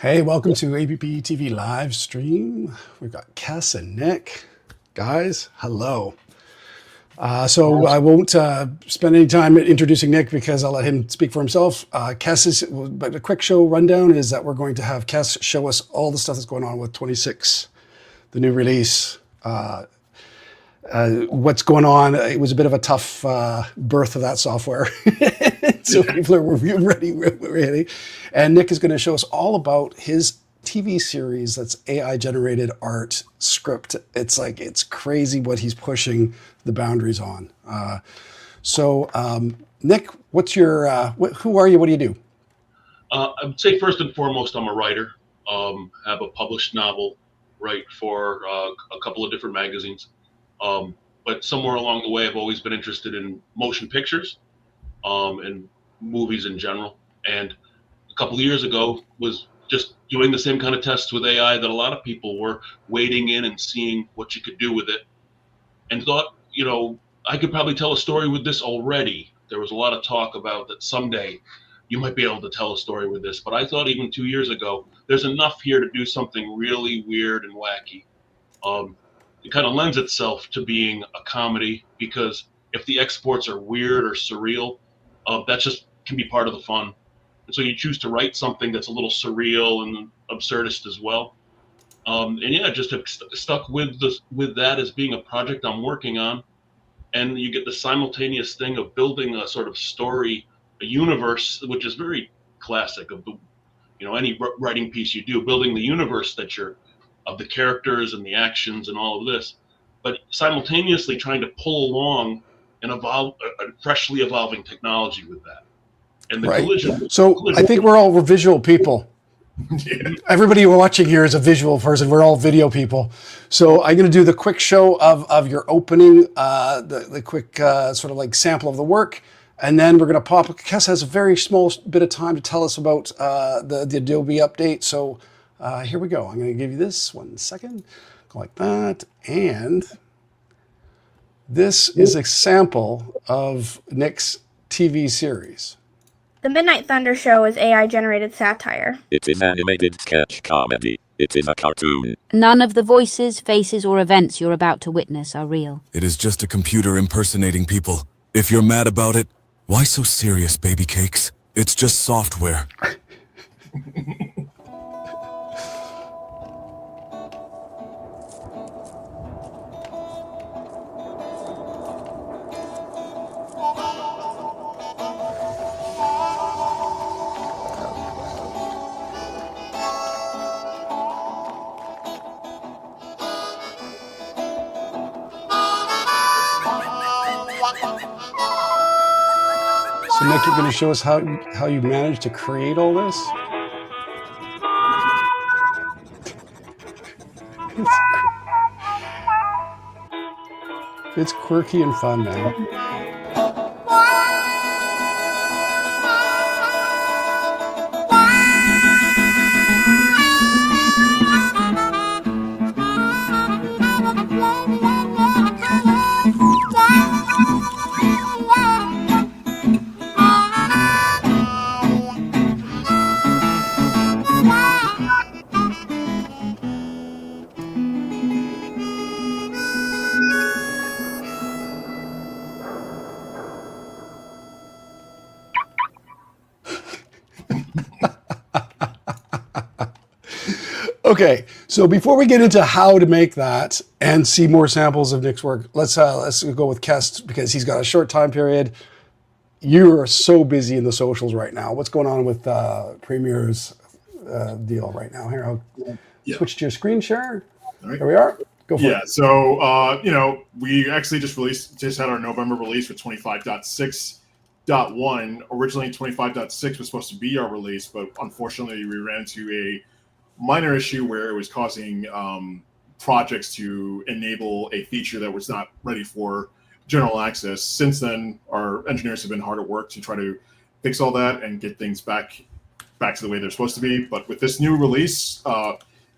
Hey, welcome to APP TV live stream. We've got Kes and Nick. Guys, hello. So I won't spend any time introducing Nick because I'll let him speak for himself. But a quick show rundown is that we're going to have Kes show us all the stuff that's going on with 26, the new release, what's going on. It was a bit of a tough birth of that software. So people are ready. And Nick is going to show us all about his TV series that's AI generated art script. It's crazy what he's pushing the boundaries on. Nick, what's your, who are you? What do you do? I would say first and foremost, I'm a writer. Have a published novel, write for a couple of different magazines. But somewhere along the way, I've always been interested in motion pictures and movies in general. And a couple of years ago was just doing the same kind of tests with AI that a lot of people were wading in and seeing what you could do with it. And thought, I could probably tell a story with this already. There was a lot of talk about that someday you might be able to tell a story with this. But I thought even 2 years ago, there's enough here to do something really weird and wacky. It kind of lends itself to being a comedy because if the exports are weird or surreal, that just can be part of the fun. And so you choose to write something that's a little surreal and absurdist as well. Just have stuck with that as being a project I'm working on. And you get the simultaneous thing of building a sort of story, a universe, which is very classic of any writing piece you do, building the universe of the characters and the actions and all of this, but simultaneously trying to pull along and evolve a freshly evolving technology with that. And the collision. So I think we're visual people. Everybody watching here is a visual person. We're all video people. So I'm going to do the quick show of your opening, the quick sort of like sample of the work. And then we're going to pop. Kes has a very small bit of time to tell us about the Adobe update. So here we go. I'm going to give you this 1 second. Go like that. And this is a sample of Nick's TV series. The Midnight Thunder Show is AI-generated satire. It is animated sketch comedy. It is a cartoon. None of the voices, faces, or events you're about to witness are real. It is just a computer impersonating people. If you're mad about it, why so serious, baby cakes? It's just software. So Nick, you're going to show us how you managed to create all this? It's quirky and fun, man. Okay, so before we get into how to make that and see more samples of Nick's work, let's go with Kes because he's got a short time period. You are so busy in the socials right now. What's going on with Premiere's deal right now? Here, I'll switch to your screen share. All right. Here we are. Go for it. So we actually just had our November release for 25.6.1. Originally, 25.6 was supposed to be our release, but unfortunately, we ran into a minor issue where it was causing projects to enable a feature that was not ready for general access. Since then, our engineers have been hard at work to try to fix all that and get things back to the way they're supposed to be. But with this new release,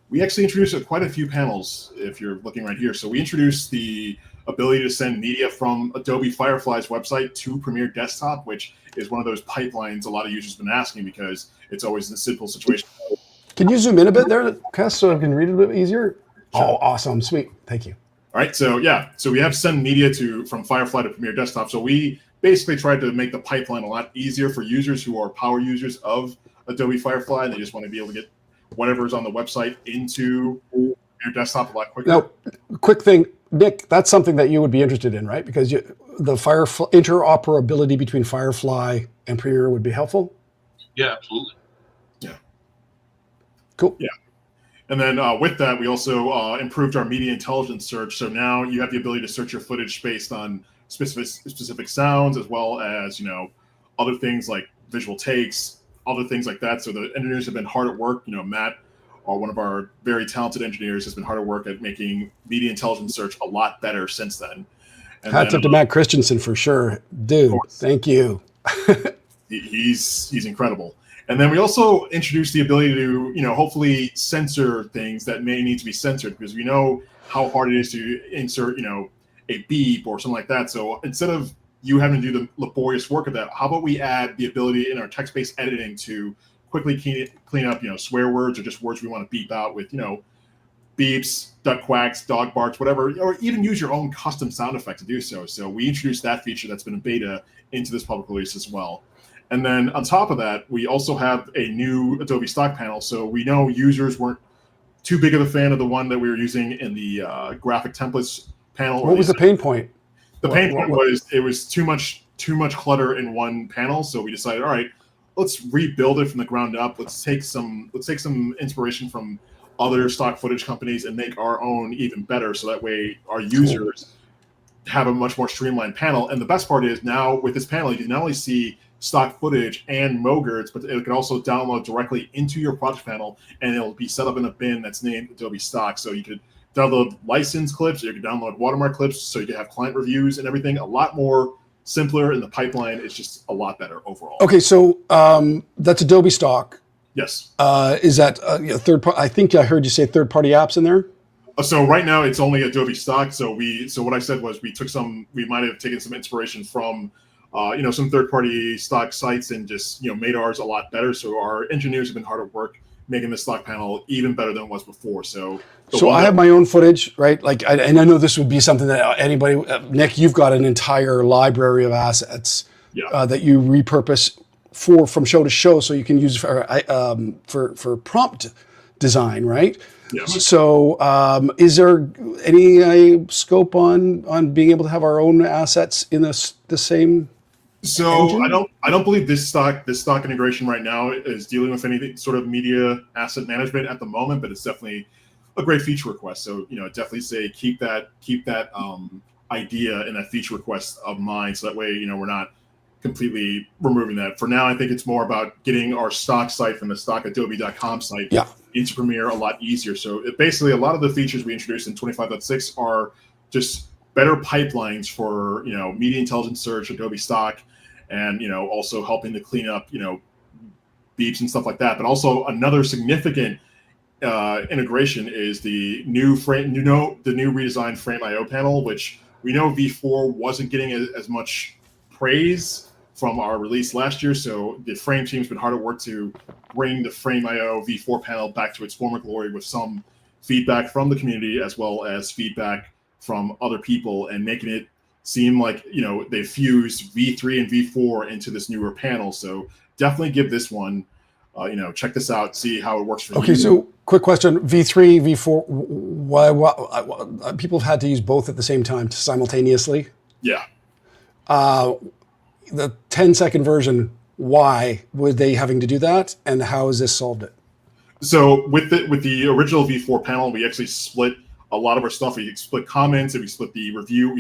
we actually introduced quite a few panels, if you're looking right here. So we introduced the ability to send media from Adobe Firefly's website to Premiere Desktop, which is one of those pipelines a lot of users have been asking because it's always a simple situation. Can you zoom in a bit there, Kes, so I can read it a bit easier? Oh, awesome. Sweet. Thank you. All right, so we have send media from Firefly to Premiere Desktop. So we basically tried to make the pipeline a lot easier for users who are power users of Adobe Firefly, and they just want to be able to get whatever's on the website into your desktop a lot quicker. Now, quick thing, Nick, that's something that you would be interested in, right? Because the Firefly interoperability between Firefly and Premiere would be helpful. Yeah, absolutely. Yeah. Cool. Yeah. And then with that, we also improved our media intelligence search. So now you have the ability to search your footage based on specific sounds, as well as, other things like visual takes, other things like that. So the engineers have been hard at work. Matt, one of our very talented engineers, has been hard at work at making media intelligence search a lot better since then. And hats up to Matt Christensen for sure. Dude, thank you. He's incredible. And then we also introduced the ability to, hopefully censor things that may need to be censored, because we know how hard it is to insert, a beep or something like that. So instead of you having to do the laborious work of that, how about we add the ability in our text-based editing to quickly clean up, swear words or just words we want to beep out with, beeps, duck quacks, dog barks, whatever, or even use your own custom sound effect to do so. So we introduced that feature that's been in beta into this public release as well. And then on top of that, we also have a new Adobe stock panel. So we know users weren't too big of a fan of the one that we were using in the graphic templates panel. What was the pain point? The pain point was it was too much clutter in one panel. So we decided, all right, let's rebuild it from the ground up. Let's take some inspiration from other stock footage companies and make our own even better. So that way our users have a much more streamlined panel. And the best part is now with this panel, you can not only see stock footage and Mogurts, but it can also download directly into your project panel, and it'll be set up in a bin that's named Adobe Stock. So you could download license clips, or you could download watermark clips, so you can have client reviews and everything. A lot more simpler, and the pipeline is just a lot better overall. Okay, so that's Adobe Stock. Yes. Is that third party? I think I heard you say third-party apps in there. So right now it's only Adobe Stock. So what I said was we might have taken some inspiration from some third-party stock sites and just made ours a lot better. So our engineers have been hard at work making the stock panel even better than it was before. So I have my own footage, right? And I know this would be something that anybody, Nick, you've got an entire library of assets that you repurpose from show to show, so you can use for prompt design, right? Yeah. So is there any scope on being able to have our own assets in the same? So engine? I don't believe this stock integration right now is dealing with any sort of media asset management at the moment, but it's definitely a great feature request. So definitely say keep that idea and that feature request of mine, so that way we're not completely removing that. For now, I think it's more about getting our stock site from the stockadobe.com site into Premiere a lot easier. So basically a lot of the features we introduced in 25.6 are just better pipelines for media intelligence search, Adobe Stock, and also helping to clean up beeps and stuff like that. But also another significant integration is the new redesigned Frame.io panel, which we know V4 wasn't getting as much praise from our release last year. So the Frame team's been hard at work to bring the Frame.io V4 panel back to its former glory, with some feedback from the community as well as feedback from other people, and making it seem like they fused V3 and V4 into this newer panel. So definitely give this one check this out, see how it works for you. Okay, so quick question: V3, V4. Why people have had to use both at the same time simultaneously? Yeah. The 10-second version. Why were they having to do that, and how has this solved it? So with the original V4 panel, we actually split a lot of our stuff. We split comments and we split the review.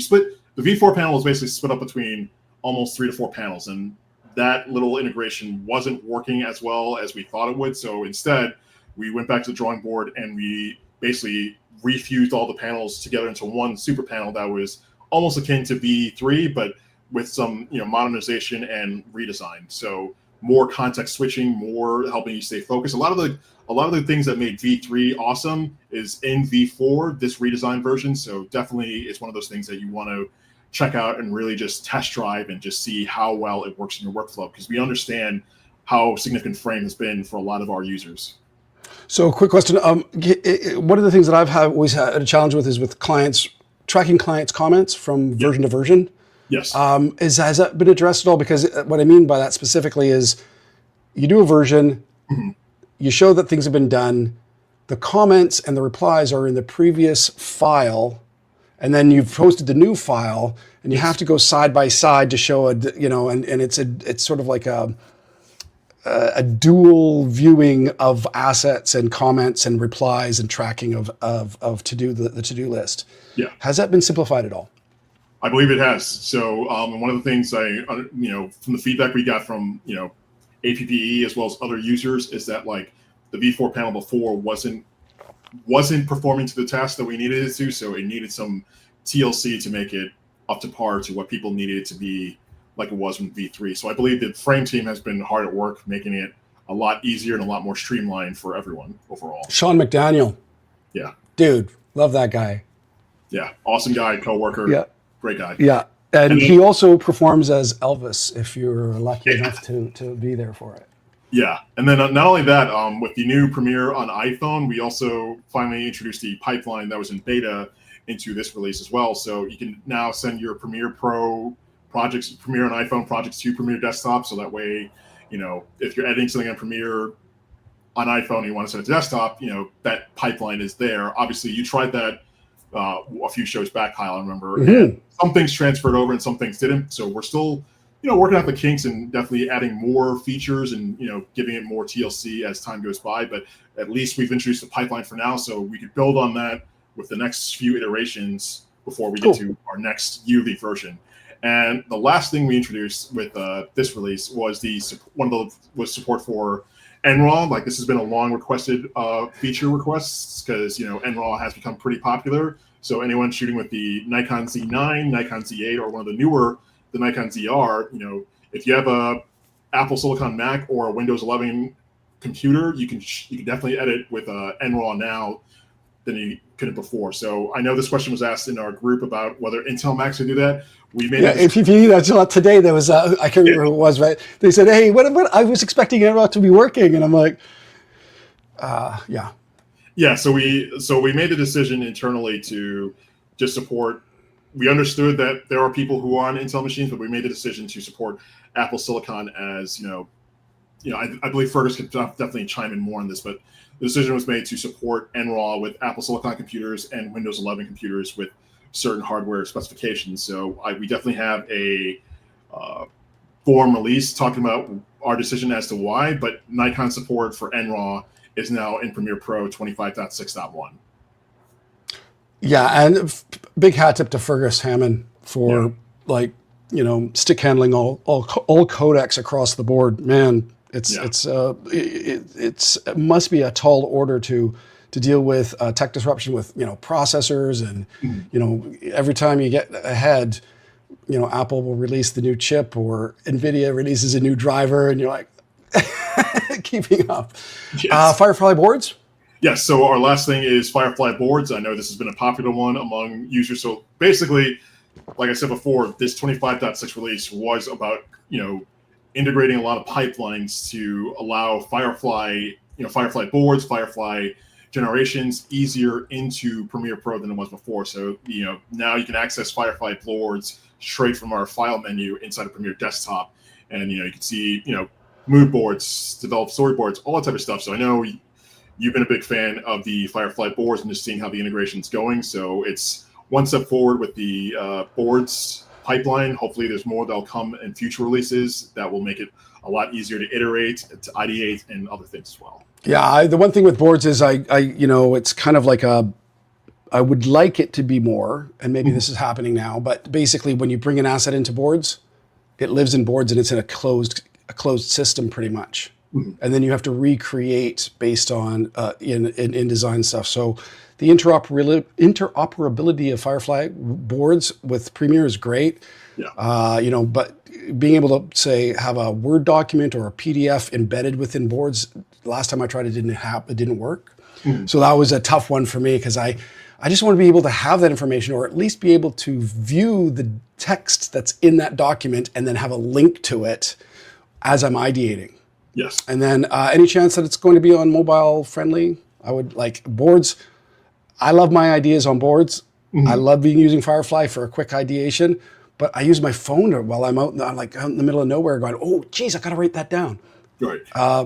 The V4 panel was basically split up between almost 3 to 4 panels, and that little integration wasn't working as well as we thought it would. So instead, we went back to the drawing board and we basically refused all the panels together into one super panel that was almost akin to V3, but with some modernization and redesign. So more context switching, more helping you stay focused. A lot of the things that made V3 awesome is in V4, this redesigned version. So definitely it's one of those things that you want to check out and really just test drive and just see how well it works in your workflow, because we understand how significant Frame has been for a lot of our users. So, quick question. One of the things that always had a challenge with is with clients, tracking clients' comments from version to version. Yes. Has that been addressed at all? Because what I mean by that specifically is you do a version, you show that things have been done, the comments and the replies are in the previous file, and then you've posted the new file, and you have to go side by side to show and it's sort of like a dual viewing of assets and comments and replies and tracking of the to-do list. Yeah. Has that been simplified at all? I believe it has. So one of the things from the feedback we got from, APPE as well as other users is that like the V4 panel before wasn't performing to the task that we needed it to. So it needed some TLC to make it up to par to what people needed it to be like it was with V3. So I believe the frame team has been hard at work making it a lot easier and a lot more streamlined for everyone overall. Sean McDaniel. Yeah. Dude, love that guy. Yeah. Awesome guy, coworker. Yeah. Great guy. Yeah. And he also performs as Elvis if you're lucky enough to be there for it. Yeah. And then not only that, with the new Premiere on iPhone, we also finally introduced the pipeline that was in beta into this release as well. So you can now send your Premiere Pro projects, Premiere on iPhone projects to Premiere Desktop. So that way, if you're editing something on Premiere on iPhone and you want to send it to desktop, that pipeline is there. Obviously, you tried that a few shows back, Kyle, I remember. And some things transferred over and some things didn't. So we're still, working out the kinks and definitely adding more features and, giving it more TLC as time goes by. But at least we've introduced the pipeline for now, so we could build on that with the next few iterations before we get to our next yearly version. And the last thing we introduced with this release was support for NRAW. Like this has been a long requested feature requests because NRAW has become pretty popular. So anyone shooting with the Nikon Z9, Nikon Z8, or one of the newer, the Nikon ZR, if you have a Apple Silicon Mac or a Windows 11 computer, you can definitely edit with NRAW now than you could have before. So I know this question was asked in our group about whether Intel Macs would do that. We made APP today there was I can't remember who it was, but they said, "Hey, what I was expecting NRAW to be working," and I'm like, yeah. Yeah, so we made the decision internally to just support. We understood that there are people who are on Intel machines, but we made the decision to support Apple Silicon as I believe Fergus could definitely chime in more on this, but the decision was made to support NRAW with Apple Silicon computers and Windows 11 computers with certain hardware specifications. So we definitely have a forum release talking about our decision as to why, but Nikon support for NRAW is now in Premiere Pro 25.6.1. Yeah, and big hat tip to Fergus Hammond for stick handling all codecs across the board. Man, it must be a tall order to deal with tech disruption with processors and every time you get ahead, Apple will release the new chip or Nvidia releases a new driver, and you're like keeping up. Yes. Firefly boards. Yes, so our last thing is Firefly boards. I know this has been a popular one among users. So basically, like I said before, this 25.6 release was about, integrating a lot of pipelines to allow Firefly boards, Firefly generations easier into Premiere Pro than it was before. So, now you can access Firefly boards straight from our file menu inside of Premiere Desktop. And, you can see, mood boards, develop storyboards, all that type of stuff. So I know you've been a big fan of the Firefly boards and just seeing how the integration's going. So it's one step forward with the boards pipeline. Hopefully there's more that'll come in future releases that will make it a lot easier to iterate, to ideate, and other things as well. Yeah, the one thing with boards is it's kind of like I would like it to be more, and maybe this is happening now, but basically when you bring an asset into boards, it lives in boards and it's in a closed system pretty much. And then you have to recreate based on in design stuff. So the interoperability of Firefly boards with Premiere is great. Yeah. But being able to say have a Word document or a PDF embedded within boards, the last time I tried it didn't work. So that was a tough one for me because I just want to be able to have that information or at least be able to view the text that's in that document and then have a link to it as I'm ideating. Yes. And then any chance that it's going to be on mobile friendly? I would like boards. I love my ideas on boards. I love using Firefly for a quick ideation, but I use my phone while I'm out in the middle of nowhere going, oh, geez, I got to write that down. Right.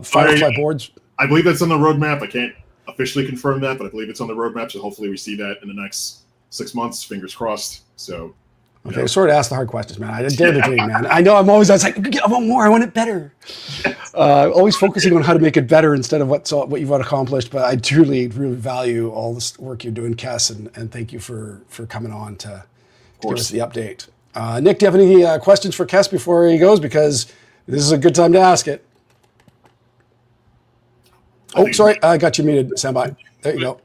Firefly boards. I believe that's on the roadmap. I can't officially confirm that, but I believe it's on the roadmap. So hopefully we see that in the next 6 months. Fingers crossed. So. Okay, sorry to ask the hard questions, man. I dare the dream, man. I know I was like, I want more. I want it better. Always focusing on how to make it better instead of what you've accomplished. But I truly, really value all this work you're doing, Kes, and thank you for coming on to give us the update. Nick, do you have any questions for Kes before he goes? Because this is a good time to ask it. Oh, sorry, I got you muted. Stand by. There you go.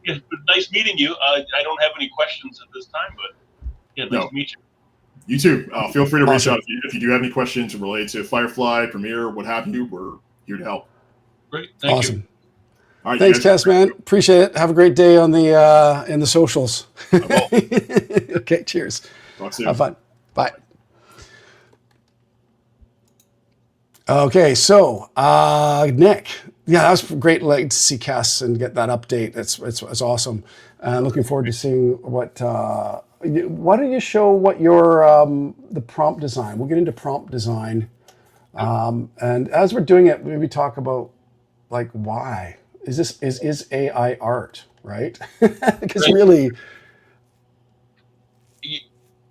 Yeah, nice meeting you. I don't have any questions at this time, but. Yeah, nice to meet you. You too. Feel free to reach out if you do have any questions related to Firefly, Premiere, what have you. We're here to help. Great. Thank you. All right, thanks, Kes, man. Appreciate it. Have a great day on the in the socials. I will. Okay, cheers. Talk soon. Have fun. Bye. Okay, so Nick, yeah, that was great. Like to see Kes and get that update. It's awesome. Looking forward to seeing what. Why don't you show what your the prompt design? We'll get into prompt design, and as we're doing it, maybe talk about like why is AI art, right? Because really,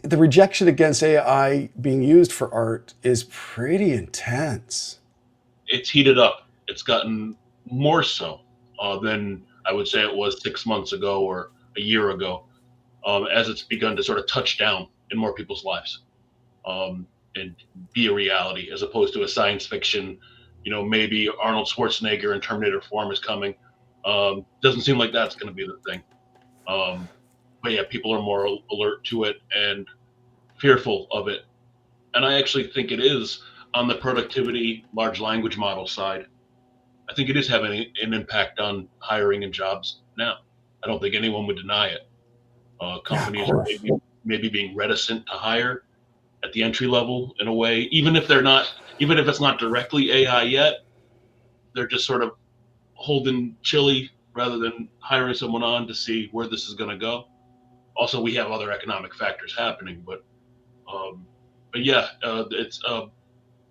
the rejection against AI being used for art is pretty intense. It's heated up. It's gotten more so than I would say it was 6 months ago or a year ago. As it's begun to sort of touch down in more people's lives and be a reality as opposed to a science fiction, maybe Arnold Schwarzenegger in Terminator form is coming. Doesn't seem like that's going to be the thing. But yeah, people are more alert to it and fearful of it. And I actually think it is on the productivity large language model side. I think it is having an impact on hiring and jobs now. I don't think anyone would deny it. Companies are maybe being reticent to hire at the entry level in a way, even if it's not directly AI yet, they're just sort of holding chilly rather than hiring someone on to see where this is going to go. Also, we have other economic factors happening, but yeah, it's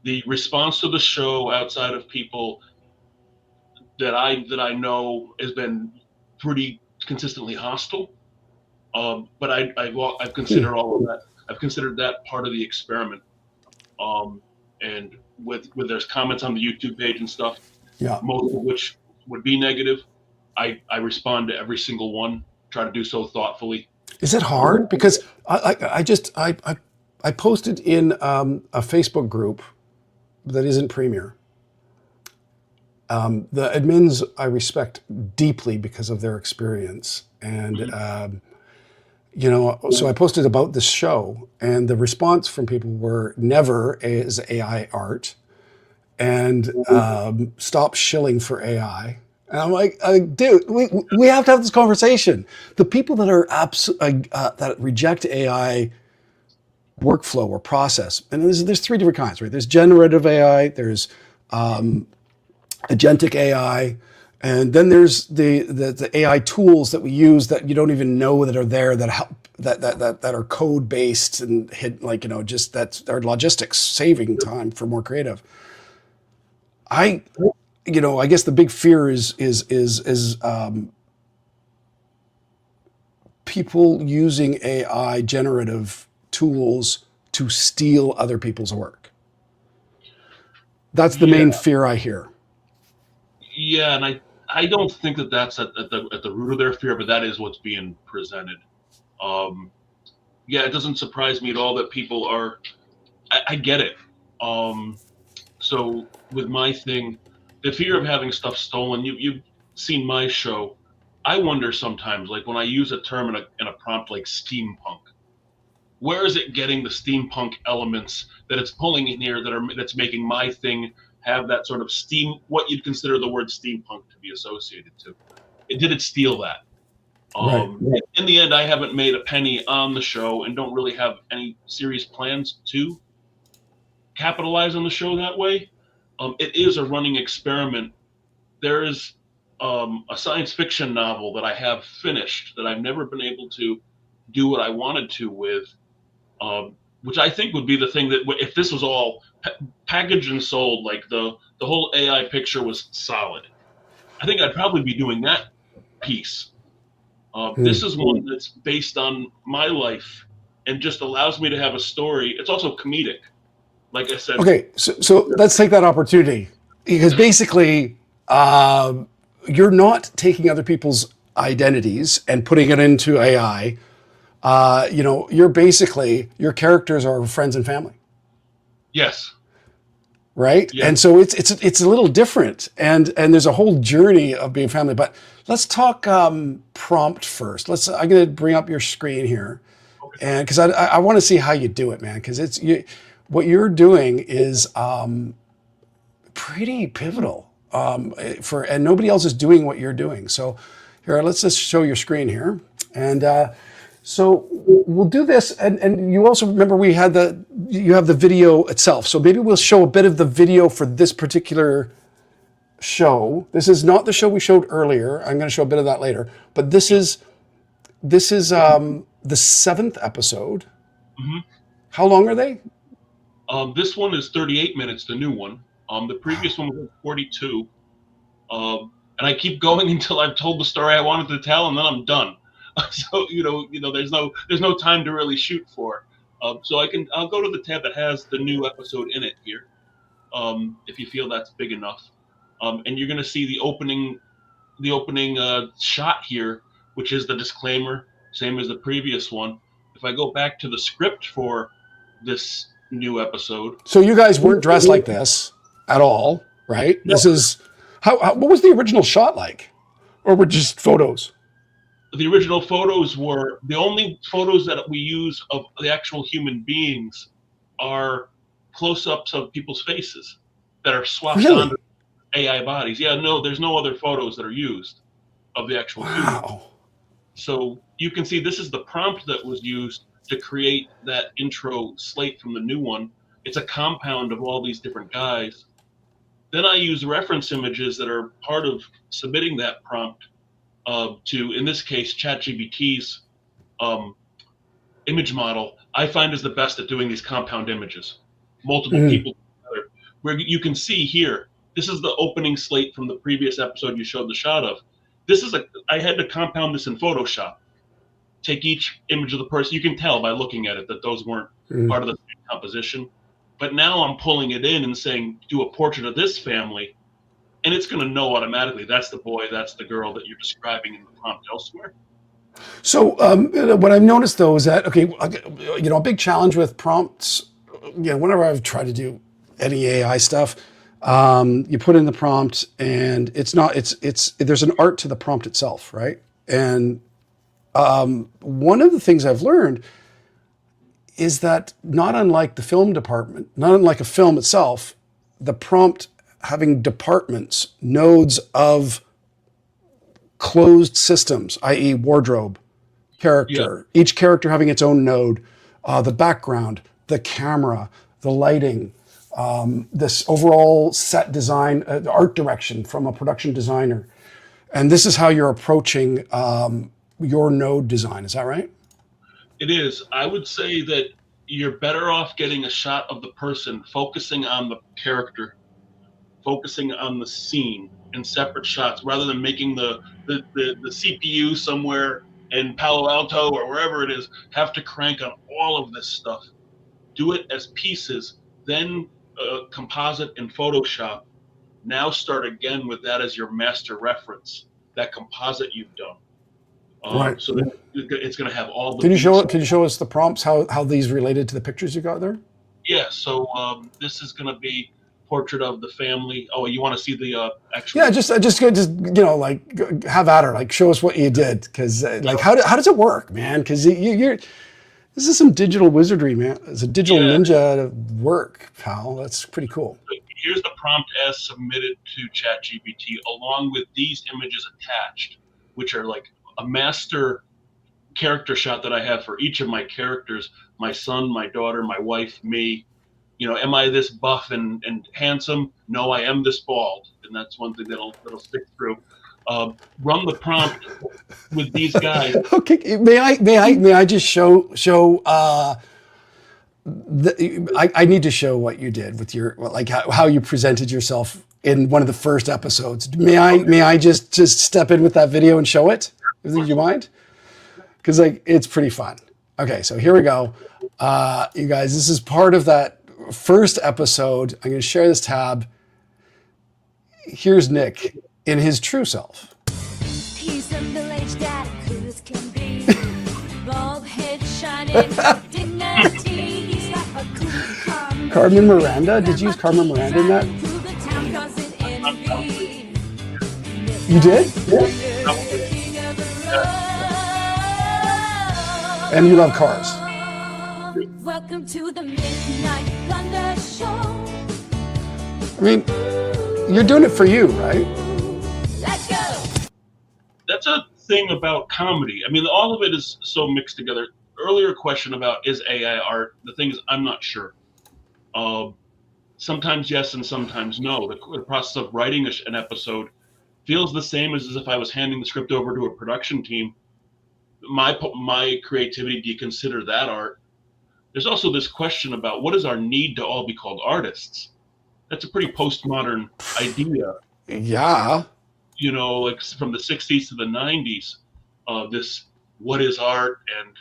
the response to the show outside of people that I know has been pretty consistently hostile. But I've considered all of that. I've considered that part of the experiment. And with there's comments on the YouTube page and stuff, most of which would be negative. I respond to every single one. Try to do so thoughtfully. Is it hard? Because I posted in a Facebook group that isn't Premiere. The admins I respect deeply because of their experience and. So I posted about this show, and the response from people were never is AI art, and stop shilling for AI. And I'm like, dude, we have to have this conversation. The people that are that reject AI workflow or process, and there's three different kinds, right? There's generative AI, there's agentic AI. And then there's the AI tools that we use that you don't even know that are there that help that are code based and hit just that's our logistics saving time for more creative. I guess the big fear is people using AI generative tools to steal other people's work. That's the main fear I hear. Yeah, and I don't think that that's at the root of their fear, but that is what's being presented. It doesn't surprise me at all that people are. I get it. So with my thing, the fear of having stuff stolen. You've seen my show. I wonder sometimes, like when I use a term in a prompt like steampunk, where is it getting the steampunk elements that it's pulling in here that's making my thing have that sort of what you'd consider the word steampunk to be associated to? Did it steal that? Right. In the end, I haven't made a penny on the show and don't really have any serious plans to capitalize on the show that way. It is a running experiment. There is a science fiction novel that I have finished that I've never been able to do what I wanted to with, which I think would be the thing that if this was all packaged and sold, like the whole AI picture was solid, I think I'd probably be doing that piece. This is one that's based on my life and just allows me to have a story. It's also comedic, like I said. Okay, so let's take that opportunity, because basically you're not taking other people's identities and putting it into AI. You're basically, your characters are friends and family, Yes. right? Yeah. And so it's a little different, and there's a whole journey of being family. But let's talk prompt first. I'm going to bring up your screen here, and because I want to see how you do it, man. Because what you're doing is pretty pivotal and nobody else is doing what you're doing. So here, let's just show your screen here, and so we'll do this. And you also remember you have the video itself. So maybe we'll show a bit of the video for this particular show. This is not the show we showed earlier. I'm going to show a bit of that later. But this is the 7th episode. Mm-hmm. How long are they? This one is 38 minutes, the new one. The previous one was 42. And I keep going until I've told the story I wanted to tell, and then I'm done. So there's no time to really shoot for. So I'll go to the tab that has the new episode in it here, if you feel that's big enough. And you're going to see the opening shot here, which is the disclaimer, same as the previous one. If I go back to the script for this new episode. So you guys weren't dressed like this at all, right? No. This is what was the original shot like, or were just photos? The original photos were the only photos that we use of the actual human beings are close-ups of people's faces that are swapped onto AI bodies. Yeah, no, there's no other photos that are used of the actual human. So you can see this is the prompt that was used to create that intro slate from the new one. It's a compound of all these different guys. Then I use reference images that are part of submitting that prompt to, in this case, ChatGPT's image model. I find is the best at doing these compound images. Multiple people together. Where you can see here, this is the opening slate from the previous episode you showed the shot of. I had to compound this in Photoshop. Take each image of the person. You can tell by looking at it that those weren't part of the same composition. But now I'm pulling it in and saying, do a portrait of this family. And it's going to know automatically that's the boy, that's the girl that you're describing in the prompt elsewhere. So what I've noticed, though, is that, a big challenge with prompts, whenever I've tried to do any AI stuff, you put in the prompt and there's an art to the prompt itself, right? And one of the things I've learned is that not unlike the film department, not unlike a film itself, the prompt having departments, nodes of closed systems, i.e. wardrobe, character, each character having its own node, the background, the camera, the lighting, this overall set design, art direction from a production designer. And this is how you're approaching your node design. Is that right? It is. I would say that you're better off getting a shot of the person, focusing on the character, focusing on the scene in separate shots, rather than making the CPU somewhere in Palo Alto or wherever it is have to crank on all of this stuff. Do it as pieces, then composite in Photoshop. Now start again with that as your master reference, that composite you've done. Right. So that it's going to have all the. Can you show us the prompts, how these related to the pictures you got there? Yeah. So this is going to be portrait of the family. Oh, you want to see the actual? Yeah, just have at her. Show us what you did, because how does it work, man? Because you're this is some digital wizardry, man. It's a digital ninja work, pal. That's pretty cool. Here's the prompt as submitted to ChatGPT, along with these images attached, which are like a master character shot that I have for each of my characters: my son, my daughter, my wife, me. am I this buff and handsome? No, I am this bald, and that's one thing that'll stick through. Run the prompt with these guys. Okay, may I just show I need to show what you did with your, like, how you presented yourself in one of the first episodes. May I just step in with that video and show it? Do you mind? Because it's pretty fun. Okay, so here we go. You guys, this is part of that first episode. I'm going to share this tab. Here's Nick in his true self. He's a middle-aged dad, cool as can be. Bald head shining with dignity. He's like a cool Carmen. Carmen Miranda? Did you use Carmen Miranda in that? You did? Yeah. And you love cars. Welcome to the Midnight Thunder Show. I mean, you're doing it for you, right? Let's go. That's a thing about comedy. I mean, all of it is so mixed together. Earlier question about is AI art? The thing is, I'm not sure. Sometimes yes and sometimes no. The process of writing an episode feels the same as if I was handing the script over to a production team. My creativity, do you consider that art? There's also this question about what is our need to all be called artists? That's a pretty postmodern idea. Yeah. Like from the 60s to the 90s, this what is art, and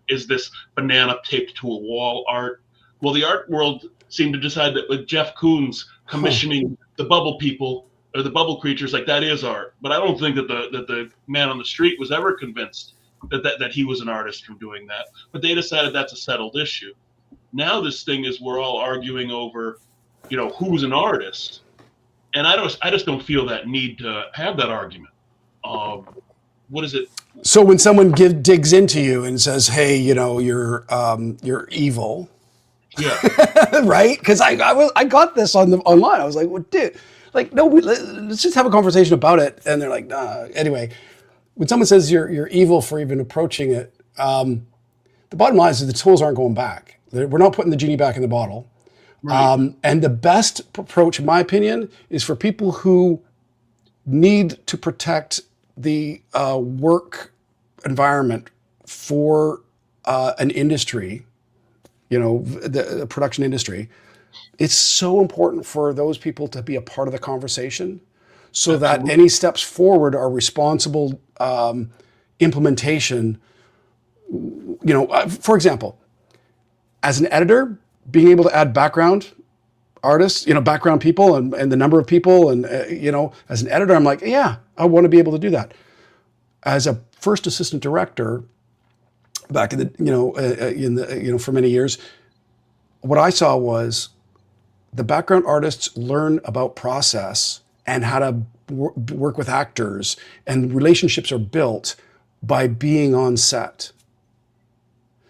is this banana taped to a wall art? Well, the art world seemed to decide that with Jeff Koons commissioning the bubble people or the bubble creatures, like that is art. But I don't think that the man on the street was ever convinced that he was an artist from doing that. But they decided that's a settled issue. Now this thing is we're all arguing over, who's an artist, and I just don't feel that need to have that argument. What is it? So when someone digs into you and says, "Hey, you're evil," yeah, right? Because I got this online. I was like, "Well, dude, like, no, let's just have a conversation about it." And they're like, "Nah." Anyway, when someone says you're evil for even approaching it, the bottom line is that the tools aren't going back. We're not putting the genie back in the bottle. Right. And the best approach, in my opinion, is for people who need to protect the work environment for an industry, the production industry. It's so important for those people to be a part of the conversation so Absolutely. That any steps forward are responsible implementation. For example, as an editor, being able to add background artists, background people and the number of people. And, as an editor, I'm like, yeah, I want to be able to do that. As a first assistant director back in the, for many years, what I saw was the background artists learn about process and how to work with actors, and relationships are built by being on set.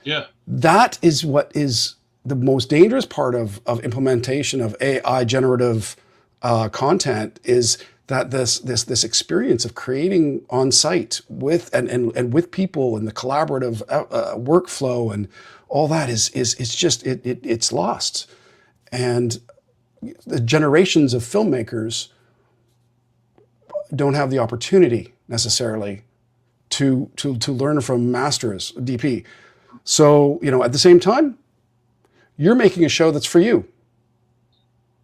Yeah. That is what is the most dangerous part of implementation of AI generative content, is that this experience of creating on site with and with people and the collaborative workflow and all that it's lost. And the generations of filmmakers don't have the opportunity necessarily to learn from masters, DP. So, at the same time, you're making a show that's for you.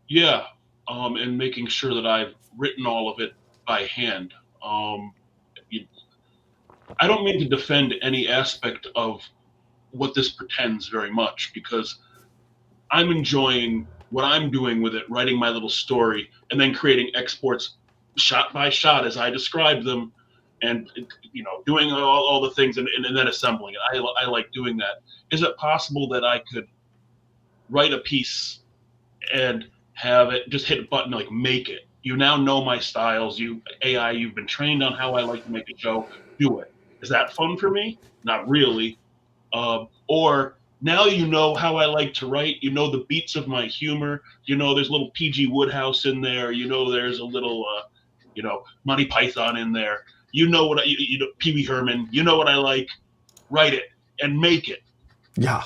Yeah, and making sure that I've written all of it by hand. I don't mean to defend any aspect of what this pretends very much, because I'm enjoying what I'm doing with it, writing my little story, and then creating exports shot by shot as I describe them, and doing all the things and then assembling it. I like doing that. Is it possible that I could write a piece and have it just hit a button, like make it? You now know my styles. AI, you've been trained on how I like to make a show. Do it. Is that fun for me? Not really. Or now you know how I like to write. You know the beats of my humor. There's a little PG Woodhouse in there. There's a little, Monty Python in there. What Pee Wee Herman. You know what I like. Write it and make it. Yeah.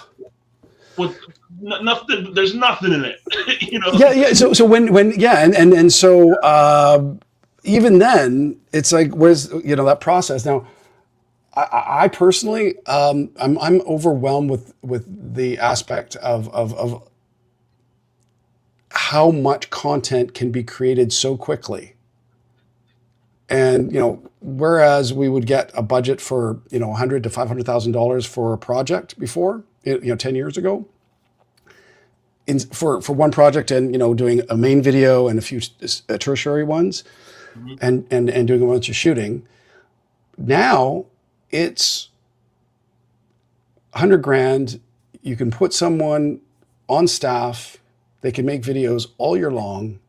with nothing. There's nothing in it. You know. Yeah. So when and so even then, it's like, where's that process now? I personally, I'm overwhelmed with the aspect of how much content can be created so quickly. And, whereas we would get a budget for, $100,000 to $500,000 for a project before, 10 years ago, for one project, and, doing a main video and a few tertiary ones, and doing a bunch of shooting. Now it's $100,000. You can put someone on staff. They can make videos all year long.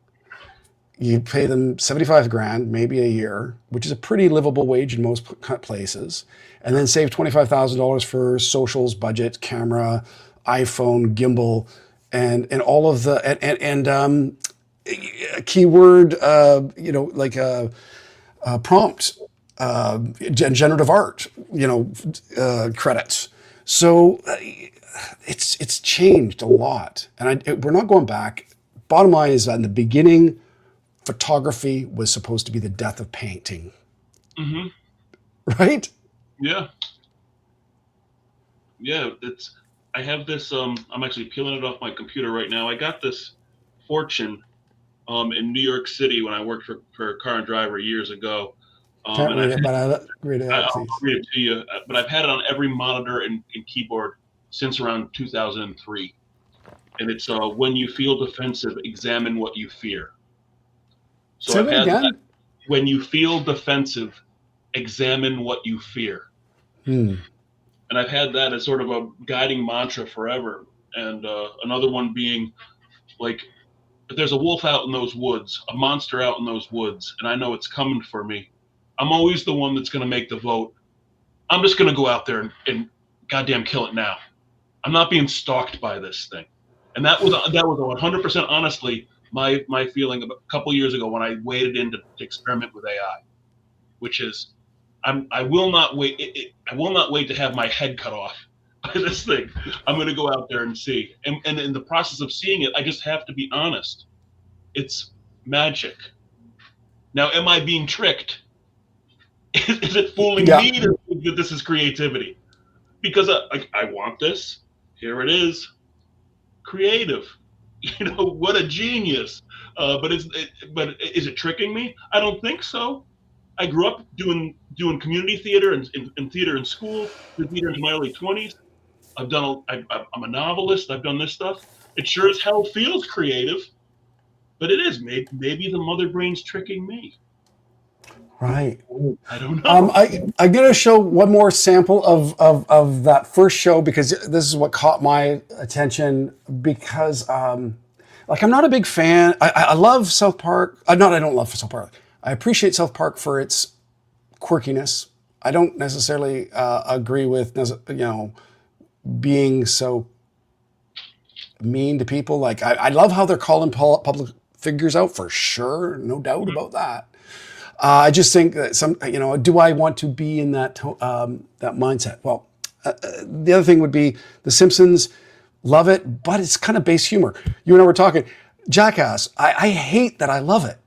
You pay them $75,000, maybe a year, which is a pretty livable wage in most places, and then save $25,000 for socials, budget, camera, iPhone, gimbal, and all of the and keyword, like a prompt, generative art, credits. So it's changed a lot, and we're not going back. Bottom line is that in the beginning, photography was supposed to be the death of painting. Mm-hmm. Right? Yeah. Yeah, I have this, I'm actually peeling it off my computer right now. I got this fortune in New York City when I worked for a car and driver years ago. Can't read it, but I'll read it out, I'll please. read it to you. But I've had it on every monitor and keyboard since around 2003. And it's when you feel defensive, examine what you fear. So Say that again? When you feel defensive, examine what you fear. And I've had that as sort of a guiding mantra forever. And another one being, like, if there's a wolf out in those woods, a monster out in those woods, and I know it's coming for me, I'm always the one that's going to make the vote. I'm just going to go out there and goddamn kill it now. I'm not being stalked by this thing. And that was 100% honestly my feeling a couple years ago when I waded in to experiment with AI, which is I will not wait. I will not wait to have my head cut off by this thing. I'm going to go out there and see. And in the process of seeing it, I just have to be honest. It's magic. Now, am I being tricked? Is it fooling me to think that this is creativity? Because I want this. Here it is. Creative. What a genius. But is it tricking me? I don't think so. I grew up doing community theater and theater in school, did theater into my early 20s. I'm a novelist. I've done this stuff. It sure as hell feels creative, but it is. Maybe the mother brain's tricking me. Right. I don't know. I'm going to show one more sample of that first show, because this is what caught my attention, because I'm not a big fan. I love South Park. I don't love South Park. I appreciate South Park for its quirkiness. I don't necessarily agree with, being so mean to people. Like, I love how they're calling public figures out, for sure. No doubt about that. I just think that do I want to be in that mindset? Well, the other thing would be The Simpsons. Love it, but it's kind of base humor. You and I were talking. Jackass. I hate that I love it.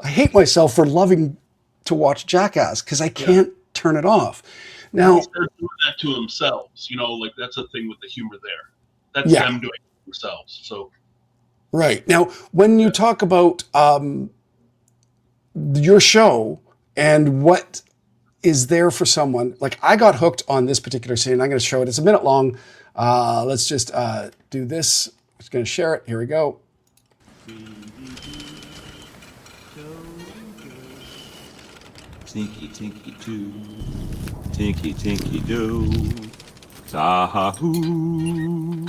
I hate myself for loving to watch Jackass because I can't turn it off. Now they're doing that to themselves. Like that's the thing with the humor there. That's them doing it themselves. So right now, when you talk about your show and what is there for someone, like I got hooked on this particular scene. I'm going to show it. It's a minute long. Let's just do this. I'm just going to share it. Here we go. Tinky tinky too, tinky tinky do, sa-ha-hoo,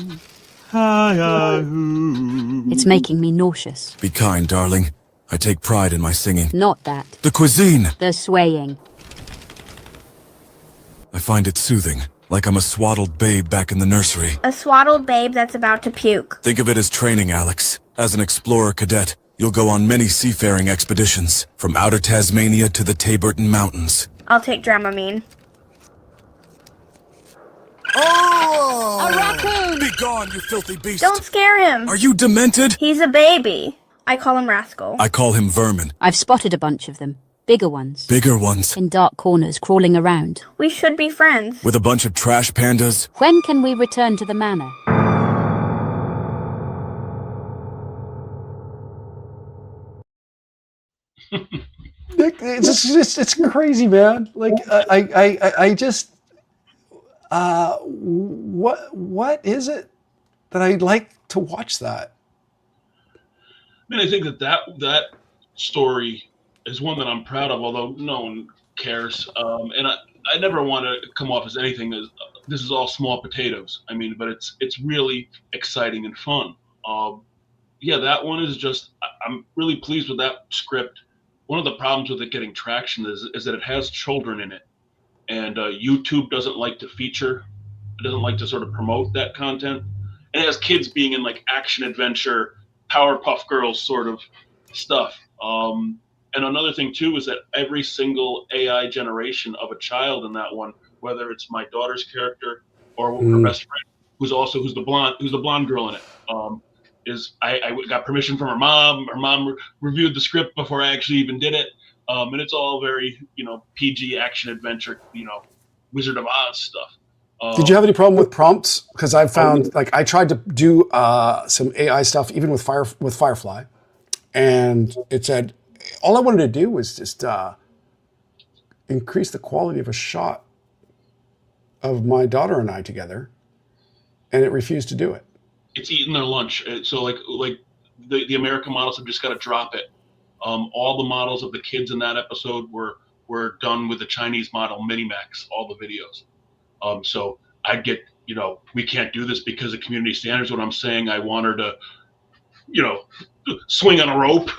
hi-ya-hoo. It's making me nauseous. Be kind, darling. I take pride in my singing. Not that. The cuisine. The swaying. I find it soothing, like I'm a swaddled babe back in the nursery. A swaddled babe that's about to puke. Think of it as training, Alex. As an explorer cadet, you'll go on many seafaring expeditions, from outer Tasmania to the Taberton Mountains. I'll take Dramamine. Oh! A raccoon! Be gone, you filthy beast! Don't scare him. Are you demented? He's a baby. I call him Rascal. I call him vermin. I've spotted a bunch of them. Bigger ones. Bigger ones. In dark corners, crawling around. We should be friends. With a bunch of trash pandas. When can we return to the manor? Nick, it's crazy, man. Like I just what is it that I'd like to watch that? I mean, I think that story is one that I'm proud of, although no one cares. And I never want to come off as anything as this is all small potatoes. I mean, but it's really exciting and fun. Yeah, that one is just, I'm really pleased with that script. One of the problems with it getting traction is that it has children in it, and YouTube doesn't like to feature, it doesn't like to sort of promote that content. And it has kids being in like action adventure, Powerpuff Girls sort of stuff. And another thing too is that every single AI generation of a child in that one, whether it's my daughter's character or her best friend, who's the blonde girl in it, is I got permission from her mom. Her mom reviewed the script before I actually even did it, and it's all very PG action adventure, Wizard of Oz stuff. Did you have any problem with prompts? Because I found like I tried to do some AI stuff even with Firefly, and it said all I wanted to do was just increase the quality of a shot of my daughter and I together, and it refused to do it. It's eating their lunch. So like the American models have just got to drop it. All the models of the kids in that episode were done with the Chinese model Minimax, all the videos. So I'd get, we can't do this because of community standards. When I'm saying I want her to, swing on a rope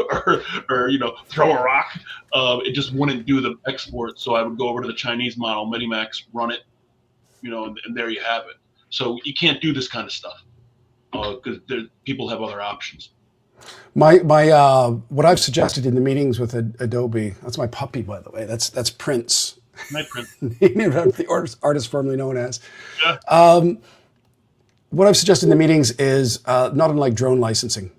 or throw a rock, it just wouldn't do the export. So I would go over to the Chinese model Minimax, run it, and there you have it. So you can't do this kind of stuff. Because people have other options. My what I've suggested in the meetings with Adobe, that's my puppy, by the way. That's Prince. My Prince. The artist formerly known as. Yeah. What I've suggested in the meetings is not unlike drone licensing,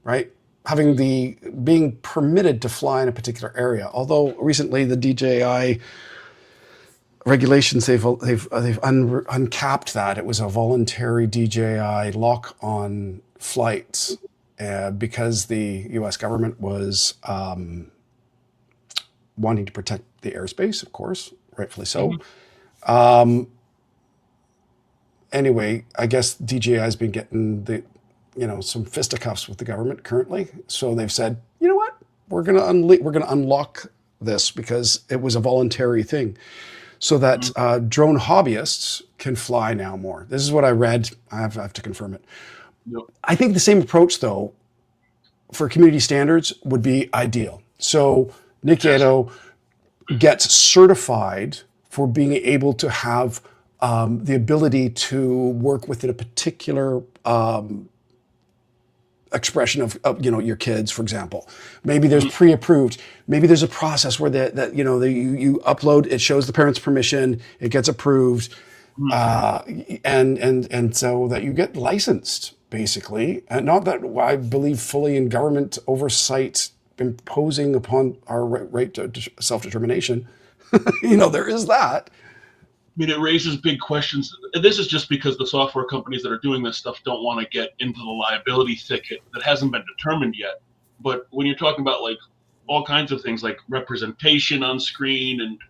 right? Being permitted to fly in a particular area. Although recently the DJI regulations, they've uncapped that. It was a voluntary DJI lock on flights because the U.S. government was wanting to protect the airspace, of course, rightfully so. Mm-hmm. Anyway, I guess DJI has been getting some fisticuffs with the government currently. So they've said, you know what, we're gonna unlock this because it was a voluntary thing. So that drone hobbyists can fly now more. This is what I read. I have to confirm it. Yep. I think the same approach, though, for community standards would be ideal. So Nick Yetto gets certified for being able to have the ability to work within a particular expression of your kids, for example. Maybe there's pre-approved. Maybe there's a process where you upload, it shows the parents' permission, it gets approved, and so that you get licensed, basically. And not that I believe fully in government oversight imposing upon our right to self-determination. There is that. I mean, it raises big questions. And this is just because the software companies that are doing this stuff don't want to get into the liability thicket that hasn't been determined yet. But when you're talking about like all kinds of things like representation on screen and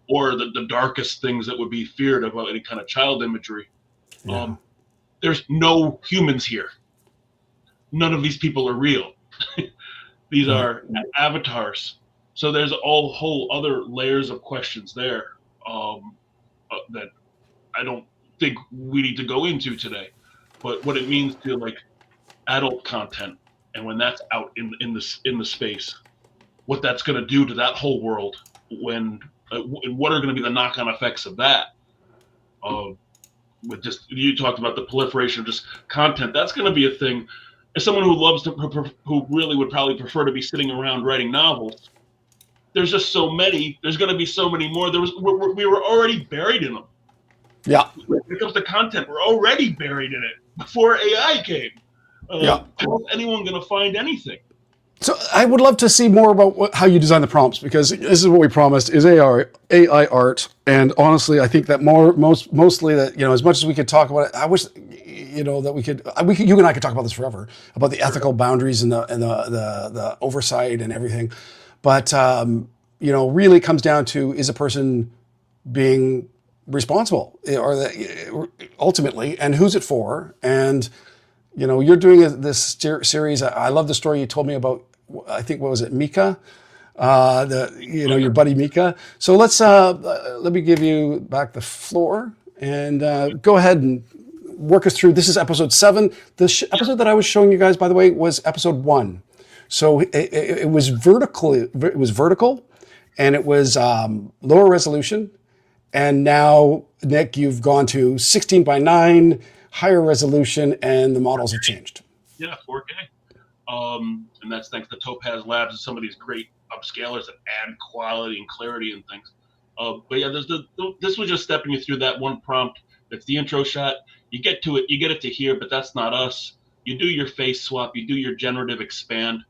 or the darkest things that would be feared about any kind of child imagery, there's no humans here. None of these people are real. These are avatars. So there's all whole other layers of questions there. That I don't think we need to go into today, but what it means to like adult content, and when that's out in the space, what that's going to do to that whole world, and what are going to be the knock-on effects of that? With just you talked about the proliferation of just content, that's going to be a thing. As someone who really would probably prefer to be sitting around writing novels, there's just so many. There's going to be so many more. We were already buried in them. Yeah. When it comes to content, we're already buried in it before AI came. Yeah. How is anyone going to find anything? So I would love to see more about how you design the prompts, because this is what we promised is AI art. And honestly, I think that mostly that, as much as we could talk about it, I wish, that we could, you and I could talk about this forever, about the ethical boundaries and the oversight and everything. But, really comes down to, is a person being responsible or ultimately, and who's it for? And, you're doing this series. I love the story you told me about, I think, what was it, Mika? Your buddy Mika. So let me give you back the floor and go ahead and work us through. This is episode 7. The episode that I was showing you guys, by the way, was episode 1. So it was vertical. It was vertical, and it was lower resolution. And now, Nick, you've gone to 16:9, higher resolution, and the models have changed. Yeah, 4K. And that's thanks to Topaz Labs and some of these great upscalers that add quality and clarity and things. But yeah, this was just stepping you through that one prompt. That's the intro shot. You get to it, you get it to here, but that's not us. You do your face swap, you do your generative expand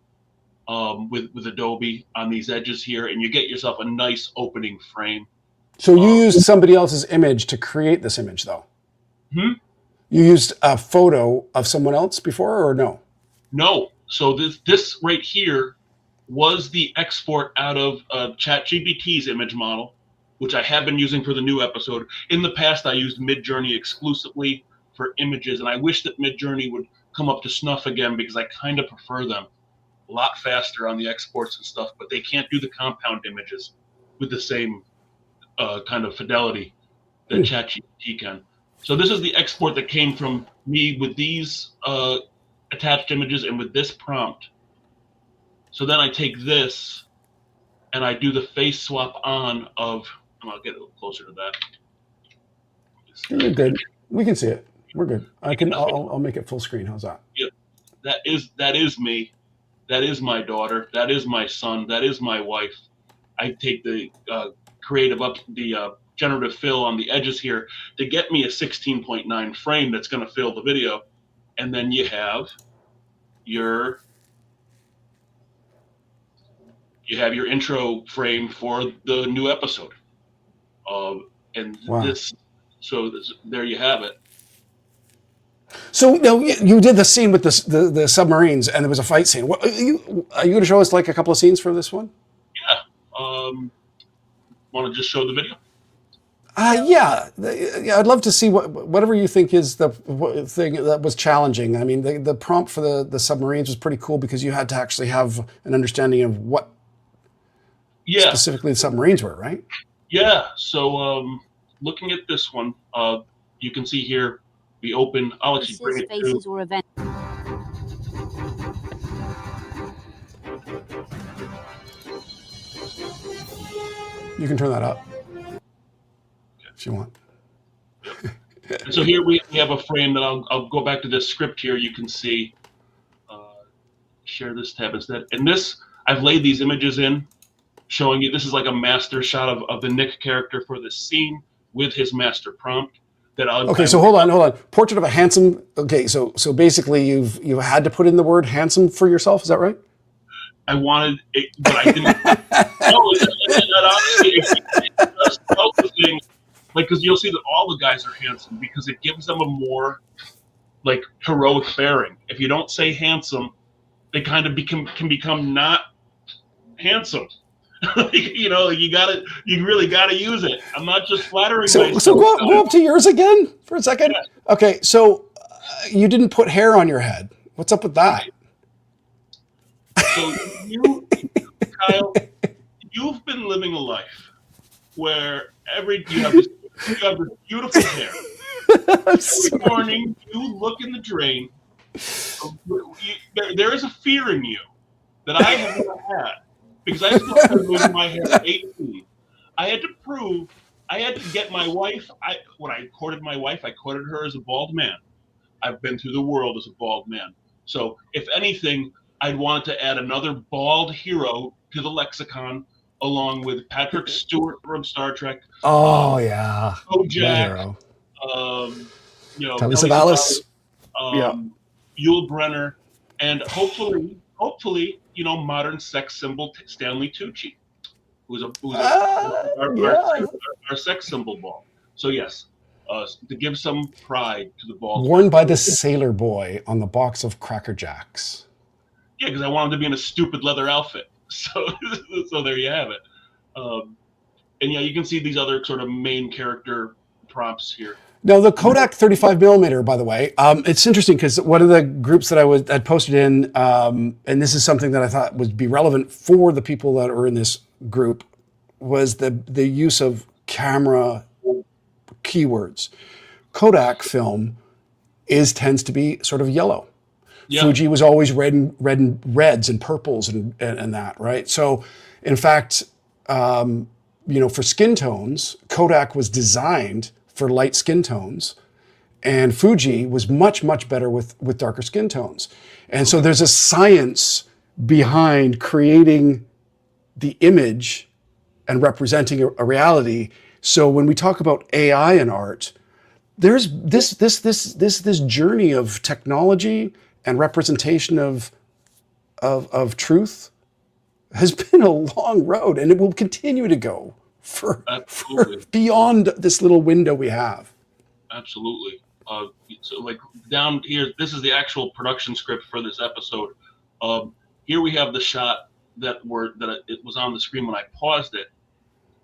with Adobe on these edges here, and you get yourself a nice opening frame. So you used somebody else's image to create this image, though? Hmm? You used a photo of someone else before, or no? No. So this right here was the export out of ChatGPT's image model, which I have been using for the new episode. In the past, I used Midjourney exclusively for images, and I wish that Midjourney would come up to snuff again, because I kind of prefer them a lot faster on the exports and stuff, but they can't do the compound images with the same kind of fidelity that ChatGPT can. So this is the export that came from me with these attached images and with this prompt. So then I take this and I do the face swap on of, and I'll get a little closer to that. You're good. We can see it. We're good. I'll make it full screen. How's that? Yeah, that is me. That is my daughter. That is my son. That is my wife. I take the generative fill on the edges here to get me a 16:9 frame that's going to fill the video, and then you have your intro frame for the new episode. And wow. There you have it. So now you did the scene with the submarines, and there was a fight scene. Are you going to show us like a couple of scenes for this one? Yeah. Want to just show the video? Yeah, I'd love to see whatever you think is the thing that was challenging. I mean, the prompt for the submarines was pretty cool, because you had to actually have an understanding of what specifically the submarines were, right? Yeah. So looking at this one, you can see here we open. I'll actually bring it faces or events. You can turn that up if you want. And so here we have a frame that I'll go back to this script here. You can see, share this tab instead. And this, I've laid these images in, showing you, this is like a master shot of the Nick character for this scene with his master prompt. So hold on. Portrait of a handsome. Okay, so basically you've had to put in the word handsome for yourself. Is that right? I wanted it, but I didn't. Honestly, because you'll see that all the guys are handsome, because it gives them a more like heroic bearing. If you don't say handsome, they kind of can become not handsome. You really gotta use it. I'm not just flattering myself. So go up to yours again for a second. Yeah. Okay, so you didn't put hair on your head. What's up with that? So you, Kyle, you've been living a life where you have this beautiful hair. Every morning you look in the drain. There is a fear in you that I have never had. Because I started losing my hair at 18. I had to get my wife. When I courted my wife, I courted her as a bald man. I've been through the world as a bald man. So if anything, I'd want to add another bald hero to the lexicon, along with Patrick Stewart from Star Trek. Oh, yeah. Koch, Telly Telly Savalas. Savalas, Yul Brenner, and hopefully, modern sex symbol Stanley Tucci, who's our sex symbol ball. So yes, to give some pride to the ball. Worn by the sailor boy on the box of Cracker Jacks. Yeah, because I want him to be in a stupid leather outfit. So there you have it. And yeah, you can see these other sort of main character prompts here. Now, the Kodak 35 millimeter, by the way, it's interesting because one of the groups that I'd posted in, and this is something that I thought would be relevant for the people that are in this group, was the use of camera keywords. Kodak film tends to be sort of yellow. Yeah. Fuji was always reds and purples and that, right? So, in fact, for skin tones, Kodak was designed for light skin tones, and Fuji was much, much better with darker skin tones. And so there's a science behind creating the image and representing a reality. So when we talk about AI in art, there's this journey of technology and representation of truth has been a long road, and it will continue to go for beyond this little window we have. Absolutely. So like down here, this is the actual production script for this episode. Here we have the shot that it was on the screen when I paused it.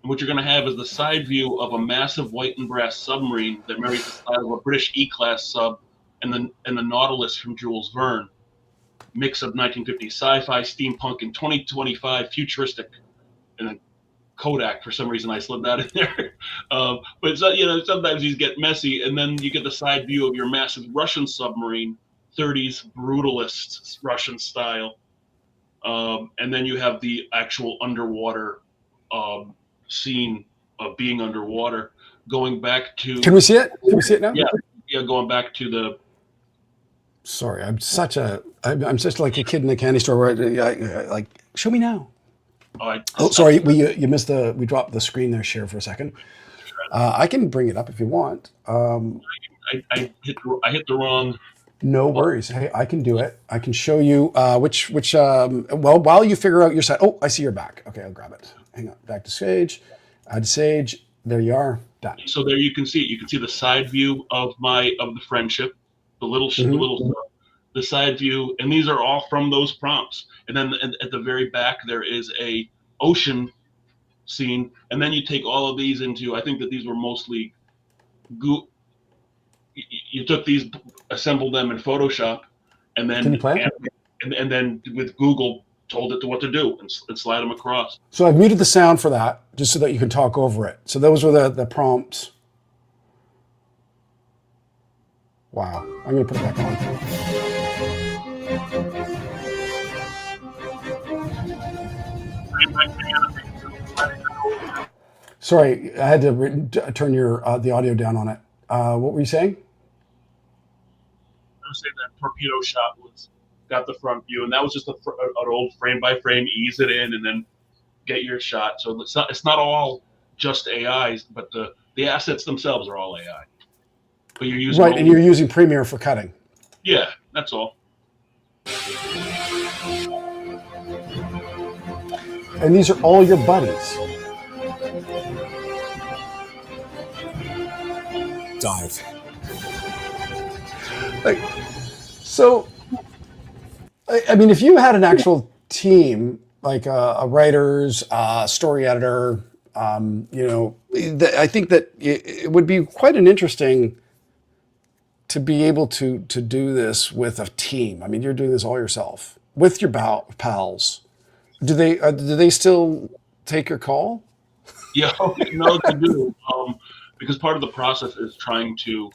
And what you're going to have is the side view of a massive white and brass submarine that marries the side of a British E-class sub and the Nautilus from Jules Verne. Mix of 1950s sci-fi, steampunk, and 2025 futuristic. And then Kodak, for some reason I slid that in there. But sometimes these get messy, and then you get the side view of your massive Russian submarine, 30s brutalist Russian style. And then you have the actual underwater scene of being underwater, going back to... Can we see it? Can we see it now? Yeah, going back to the... Sorry, I'm such like a kid in a candy store where like, show me now. Sorry, you missed we dropped the screen there, share for a second. I can bring it up if you want. I hit the wrong... No worries. Hey, I can do it. I can show you which while you figure out your side. Oh, I see your back. Okay, I'll grab it. Hang on. Back to Sage. Add Sage. There you are. Done. So there you can see it. You can see the side view of the friendship, the side view, and these are all from those prompts. And then at the very back there is a ocean scene, and then you take all of these into. I think that these were mostly you took these, assembled them in Photoshop, and then Can you play? And then with Google told it what to do and slide them across. So I've muted the sound for that just so that you can talk over it. So those were the prompts. Wow. I'm going to put it back on. Sorry, I had to turn the audio down on it. What were you saying? I was saying that torpedo shot got the front view, and that was just an old frame by frame, ease it in, and then get your shot. So it's not all just AIs, but the assets themselves are all AI. But you're using and you're using Premiere for cutting. Yeah, that's all. And these are all your buddies. Dive. So, I mean, if you had an actual team, like a writers, story editor, I think that it would be quite an interesting to be able to do this with a team. I mean, you're doing this all yourself with your pals. Do they still take your call? Yeah, no, they do. Because part of the process is trying to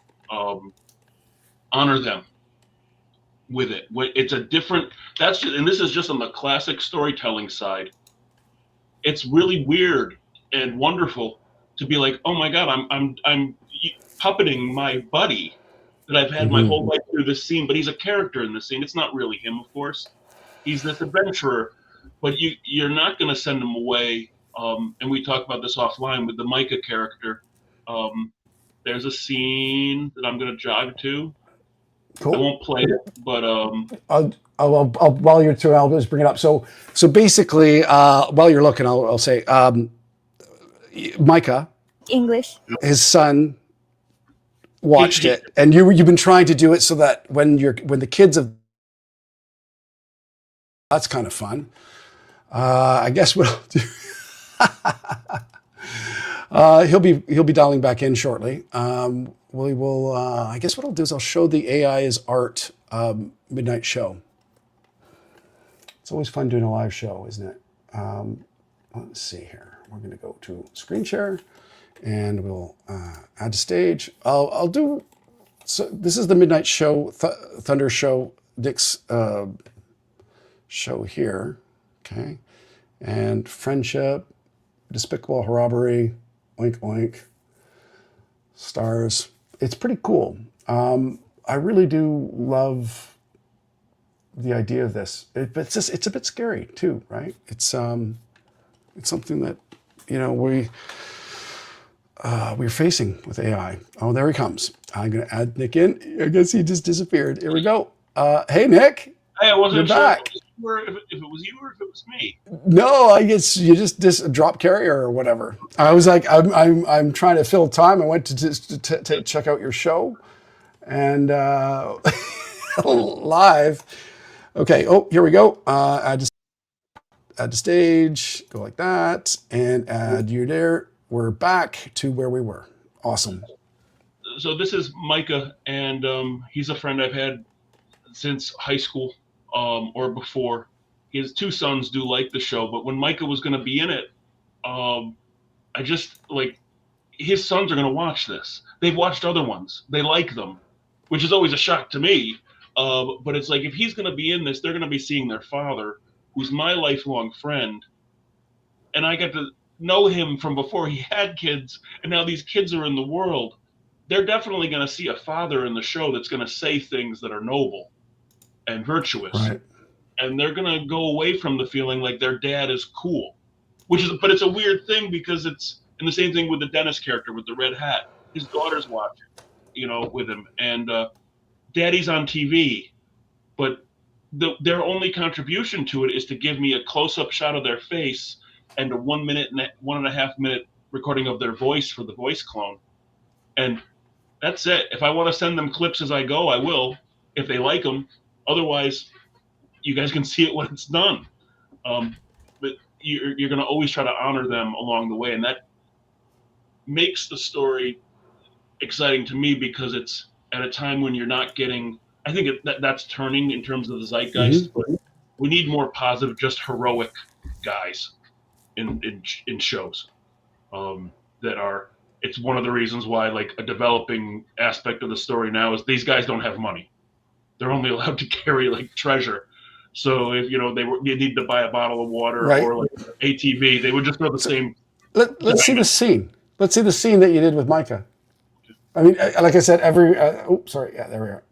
honor them with it. It's a different. And this is just on the classic storytelling side. It's really weird and wonderful to be like, oh my God, I'm puppeting my buddy that I've had my whole life through this scene, but he's a character in this scene. It's not really him, of course. He's this adventurer, but you're not going to send him away. And we talked about this offline with the Micah character. there's a scene that I'm going to jog to. I Cool. won't play it, but I'll while you're through, I'll just bring it up. So basically, while you're looking, I'll say, Micah, English. his son, watched it, and you've been trying to do it so that when the kids have, that's kind of fun. I guess what I'll do. He'll be dialing back in shortly. We will. I guess what I'll do is I'll show the AI as art midnight show. It's always fun doing a live show, isn't it? Let's see here. We're going to go to screen share, and we'll add to stage. I'll do. So this is the midnight show, Thunder show, Dick's show here. Okay, and friendship, despicable robbery, oink oink, stars. It's pretty cool. I really do love the idea of this. But it's a bit scary too, right? It's something that we're facing with AI. Oh, there he comes. I'm gonna add Nick in. I guess he just disappeared. Here we go. Hey, Nick. Hey, I wasn't You're sure back. if it was you or if it was me. No, I guess you just drop carrier or whatever. I was like, I'm trying to fill time. I went to check out your show, and live. Okay. Oh, here we go. Add to stage. Go like that, and add you there. We're back to where we were. Awesome. So this is Micah, and he's a friend I've had since high school. Or before. His two sons do like the show, but when Micah was going to be in it, I just his sons are going to watch this. They've watched other ones. They like them, which is always a shock to me. But it's like, if he's going to be in this, they're going to be seeing their father, who's my lifelong friend. And I got to know him from before he had kids, and now these kids are in the world. They're definitely going to see a father in the show that's going to say things that are noble and virtuous, Right. and they're gonna go away from the feeling like their dad is cool, but it's a weird thing because it's, and the same thing with the dentist character with the red hat. His daughter's watching, with him, and Daddy's on TV, but their only contribution to it is to give me a close-up shot of their face and a 1 minute and 1.5 minute recording of their voice for the voice clone, and that's it. If I want to send them clips as I go, I will, if they like them. Otherwise, you guys can see it when it's done. But you're going to always try to honor them along the way. And that makes the story exciting to me because it's at a time when you're not getting, I think that's turning in terms of the zeitgeist. Mm-hmm. But we need more positive, just heroic guys in shows that are, it's one of the reasons why a developing aspect of the story now is these guys don't have money. They're only allowed to carry treasure. So if they need to buy a bottle of water, Right. or ATV, they would just throw the same. Let's see the scene. Let's see the scene that you did with Micah. I mean, like I said, sorry. Yeah, there we are.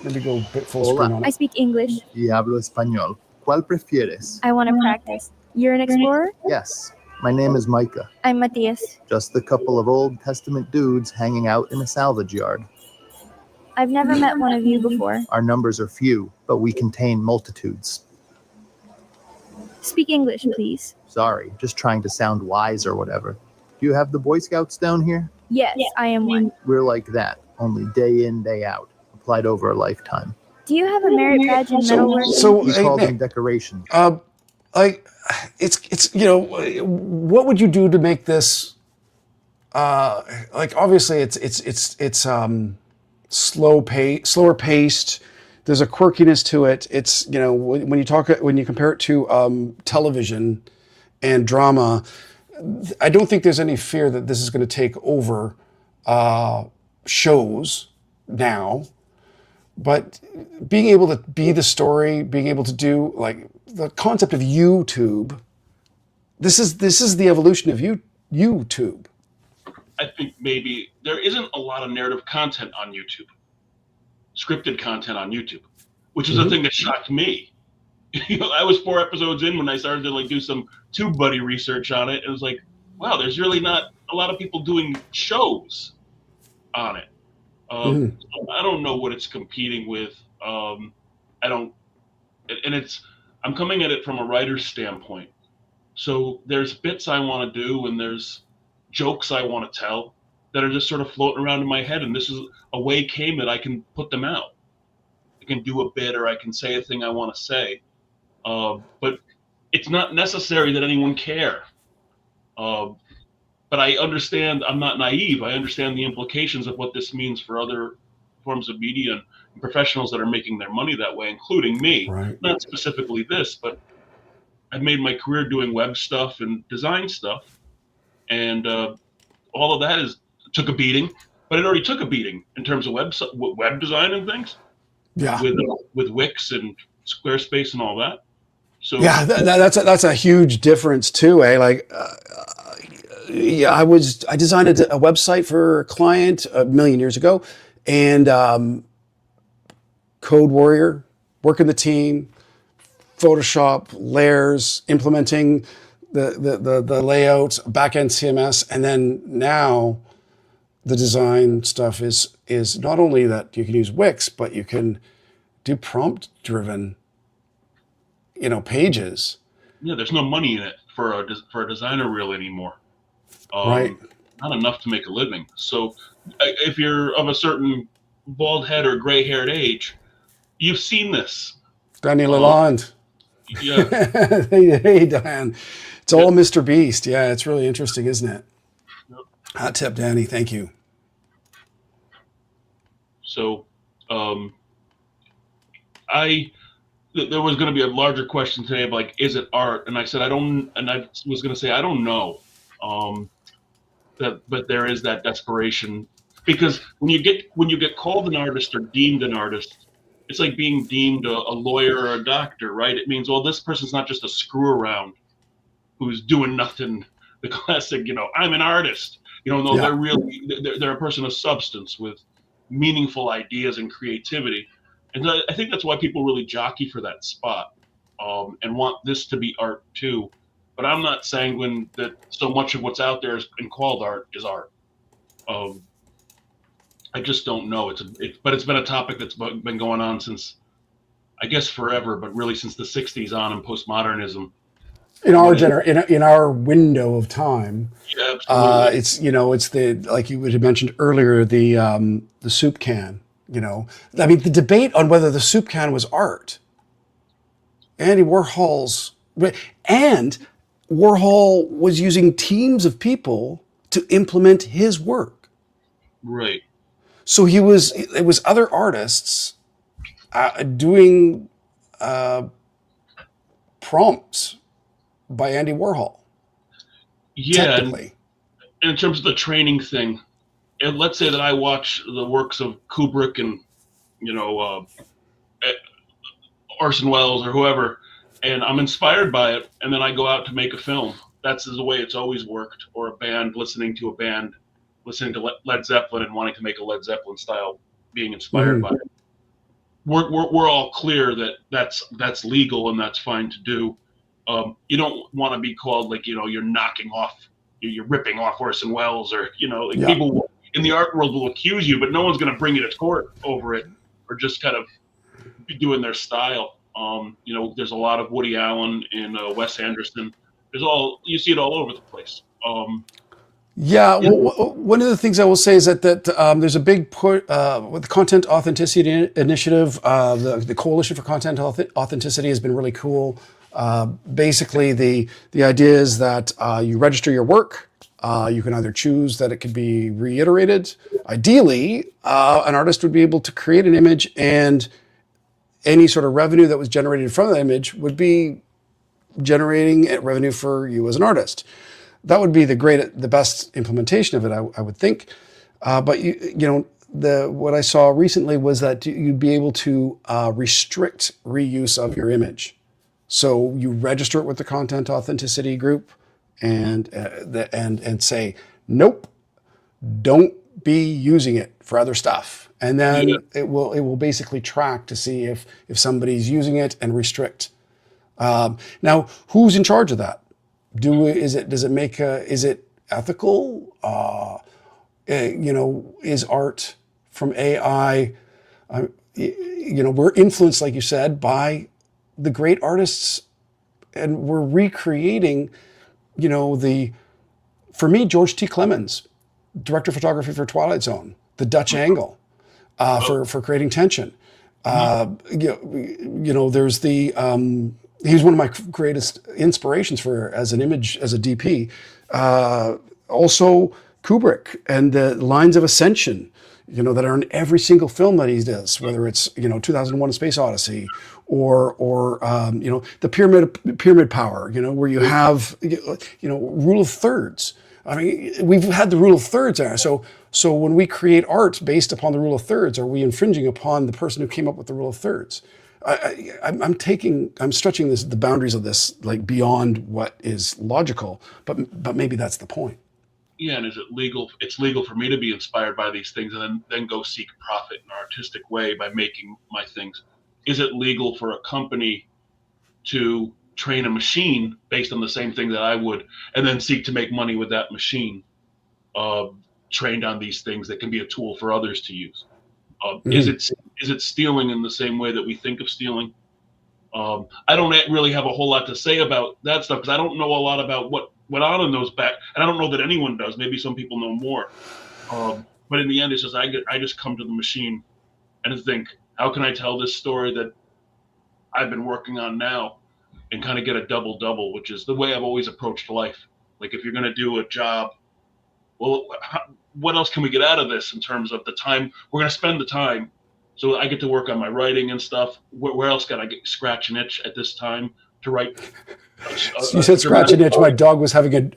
Let me go a bit full screen on I it. speak English. Y hablo español. ¿Cuál prefieres? I want to practice. You're an explorer? Yes, my name is Micah. I'm Matthias. Just a couple of Old Testament dudes hanging out in a salvage yard. I've never met one of you before. Our numbers are few, but we contain multitudes. Speak English, please. Sorry, just trying to sound wise or whatever. Do you have the Boy Scouts down here? Yes, I am one. We're like that, only day in, day out, applied over a lifetime. Do you have a merit badge in metalwork? So We hey, call them Nick, decorations. it's what would you do to make this obviously it's slower paced. There's a quirkiness to it. It's when you compare it to television and drama, I don't think there's any fear that this is going to take over shows now. But being able to be the story, being able to do the concept of YouTube, this is the evolution of YouTube. I think maybe there isn't a lot of narrative content on YouTube, scripted content on YouTube, which is the thing that shocked me. I was 4 episodes in when I started to do some TubeBuddy research on it. It was like, wow, there's really not a lot of people doing shows on it. I don't know what it's competing with. I don't, and I'm coming at it from a writer's standpoint. So there's bits I want to do and there's jokes I want to tell that are just sort of floating around in my head. And this is a way came that I can put them out. I can do a bit or I can say a thing I want to say. But it's not necessary that anyone care. But I understand, I'm not naive. I understand the implications of what this means for other forms of media and professionals that are making their money that way, including me. Right. Not specifically this, but I've made my career doing web stuff and design stuff. And all of that took a beating, but it already took a beating in terms of web design and things. Yeah. With Wix and Squarespace and all that. So yeah, that's a huge difference too, eh? Like, yeah, I designed a website for a client a million years ago, and Code Warrior, working the team, Photoshop, layers, implementing the layout, back-end CMS, and then now the design stuff is not only that you can use Wix, but you can do prompt-driven, pages. Yeah, there's no money in it for a designer reel anymore. Right. Not enough to make a living. So if you're of a certain bald head or gray-haired age, you've seen this. Danny Lalonde. Yeah. Hey, Diane. It's all Mr. Beast. Yeah, it's really interesting, isn't it? Yep. Hot tip, Danny. Thank you. So there was going to be a larger question today of like, is it art? And I said, I was going to say, I don't know. But there is that desperation, because when you get called an artist or deemed an artist, it's like being deemed a lawyer or a doctor, right? It means, well, this person's not just a screw around who's doing nothing. The classic, I'm an artist. No, yeah. They're a person of substance with meaningful ideas and creativity. And I think that's why people really jockey for that spot, and want this to be art too. But I'm not sanguine that so much of what's out there and called art is art. I just don't know. But it's been a topic that's been going on since, I guess, forever, but really since the '60s on in postmodernism. In our window of time, yeah, absolutely. It's the, like you had mentioned earlier, the soup can. I mean, the debate on whether the soup can was art. Andy Warhol's, and Warhol was using teams of people to implement his work. Right. So it was other artists doing prompts by Andy Warhol. Yeah. And in terms of the training thing, and let's say that I watch the works of Kubrick and, Orson Welles or whoever, and I'm inspired by it, and then I go out to make a film. That's the way it's always worked. Or a band, listening to Led Zeppelin and wanting to make a Led Zeppelin style, being inspired by it. We're all clear that that's legal and that's fine to do. You don't want to be called like, you're knocking off, you're ripping off Orson Welles, or Yeah. People in the art world will accuse you, but no one's going to bring you to court over it, or just kind of be doing their style. There's a lot of Woody Allen and Wes Anderson. You see it all over the place. One of the things I will say is that there's a big put with the Content Authenticity Initiative. The Coalition for Content Authenticity has been really cool. Basically, the idea is that you register your work. You can either choose that it could be reiterated. Ideally, an artist would be able to create an image, and any sort of revenue that was generated from that image would be generating revenue for you as an artist. That would be the best implementation of it, I would think. But what I saw recently was that you'd be able to restrict reuse of your image. So you register it with the Content Authenticity Group, and say, nope, don't be using it for other stuff. And then it will basically track to see if somebody's using it and restrict. Now, who's in charge of that? Is it ethical? Is art from AI? We're influenced, like you said, by the great artists, and we're recreating, for me, George T. Clemens, director of photography for Twilight Zone, the Dutch angle, for creating tension. There's he's one of my greatest inspirations as a DP. Also Kubrick and the lines of ascension, that are in every single film that he does, whether it's, 2001: A Space Odyssey or the pyramid power, where you have, rule of thirds. I mean, we've had the rule of thirds there. So when we create art based upon the rule of thirds, are we infringing upon the person who came up with the rule of thirds? I'm stretching the boundaries of this like beyond what is logical, but maybe that's the point. Yeah, and is it legal? It's legal for me to be inspired by these things and then go seek profit in an artistic way by making my things. Is it legal for a company to train a machine based on the same thing that I would, and then seek to make money with that machine, trained on these things that can be a tool for others to use? Is it stealing in the same way that we think of stealing? I don't really have a whole lot to say about that stuff because I don't know a lot about what went on in those back, and I don't know that anyone does. Maybe some people know more. But in the end, it's just I just come to the machine and think, how can I tell this story that I've been working on now, and kind of get a double, which is the way I've always approached life. Like if you're going to do a job, well, what else can we get out of this in terms of the time we're going to spend the time? So I get to work on my writing and stuff. Where else can I scratch an itch at this time to write? You said scratch an itch. My dog was having a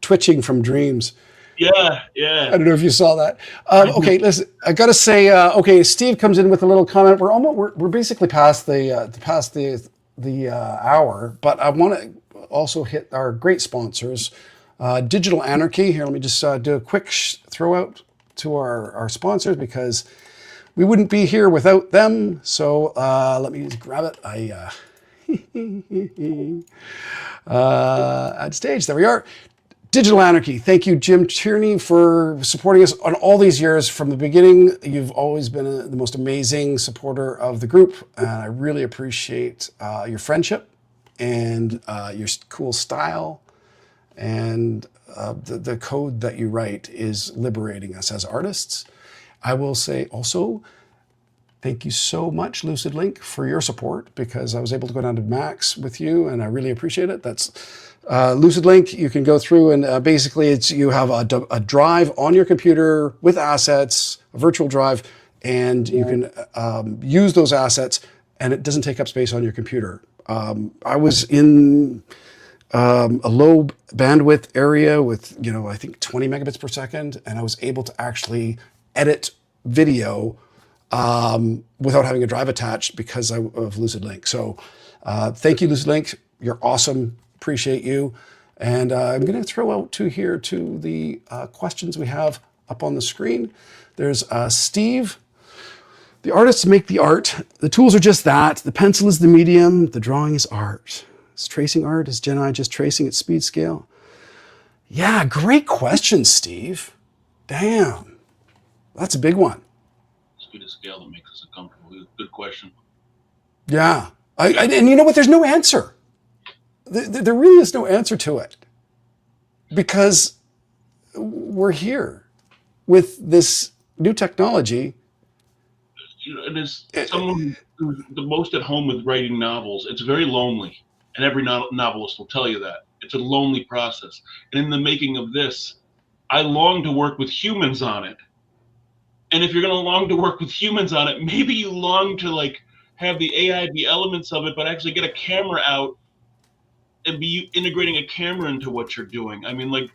twitching from dreams. Yeah. I don't know if you saw that. Okay, listen. I got to say, Steve comes in with a little comment. We're basically past the hour, but I want to also hit our great sponsors, Digital Anarchy. Here, let me just do a quick throw out to our sponsors because we wouldn't be here without them. So let me just grab it. Add stage. There we are. Digital Anarchy. Thank you, Jim Tierney, for supporting us on all these years from the beginning. You've always been the most amazing supporter of the group, and I really appreciate your friendship and your cool style, and the code that you write is liberating us as artists. I will say also, thank you so much, Lucid Link, for your support, because I was able to go down to Max with you, and I really appreciate it. That's Lucid Link. You can go through and basically you have a drive on your computer with assets, a virtual drive, and you can use those assets, and it doesn't take up space on your computer. I was in a low bandwidth area with, I think 20 megabits per second, and I was able to actually edit video without having a drive attached because of Lucid Link. So thank you, Lucid Link. You're awesome. Appreciate you. And I'm going to throw out to the questions we have up on the screen. There's Steve. The artists make the art. The tools are just that. The pencil is the medium. The drawing is art. Is tracing art? Is Gen AI just tracing at speed scale? Yeah, great question, Steve. Damn. That's a big one. Speed of scale that makes us uncomfortable. Good question. Yeah. And you know what? There's no answer. There really is no answer to it. Because we're here with this new technology. And as someone who's the most at home with writing novels, it's very lonely. And every novelist will tell you that. It's a lonely process. And in the making of this, I long to work with humans on it. And if you're going to long to work with humans on it, maybe you long to have the AI be elements of it, but actually get a camera out and be integrating a camera into what you're doing. I mean,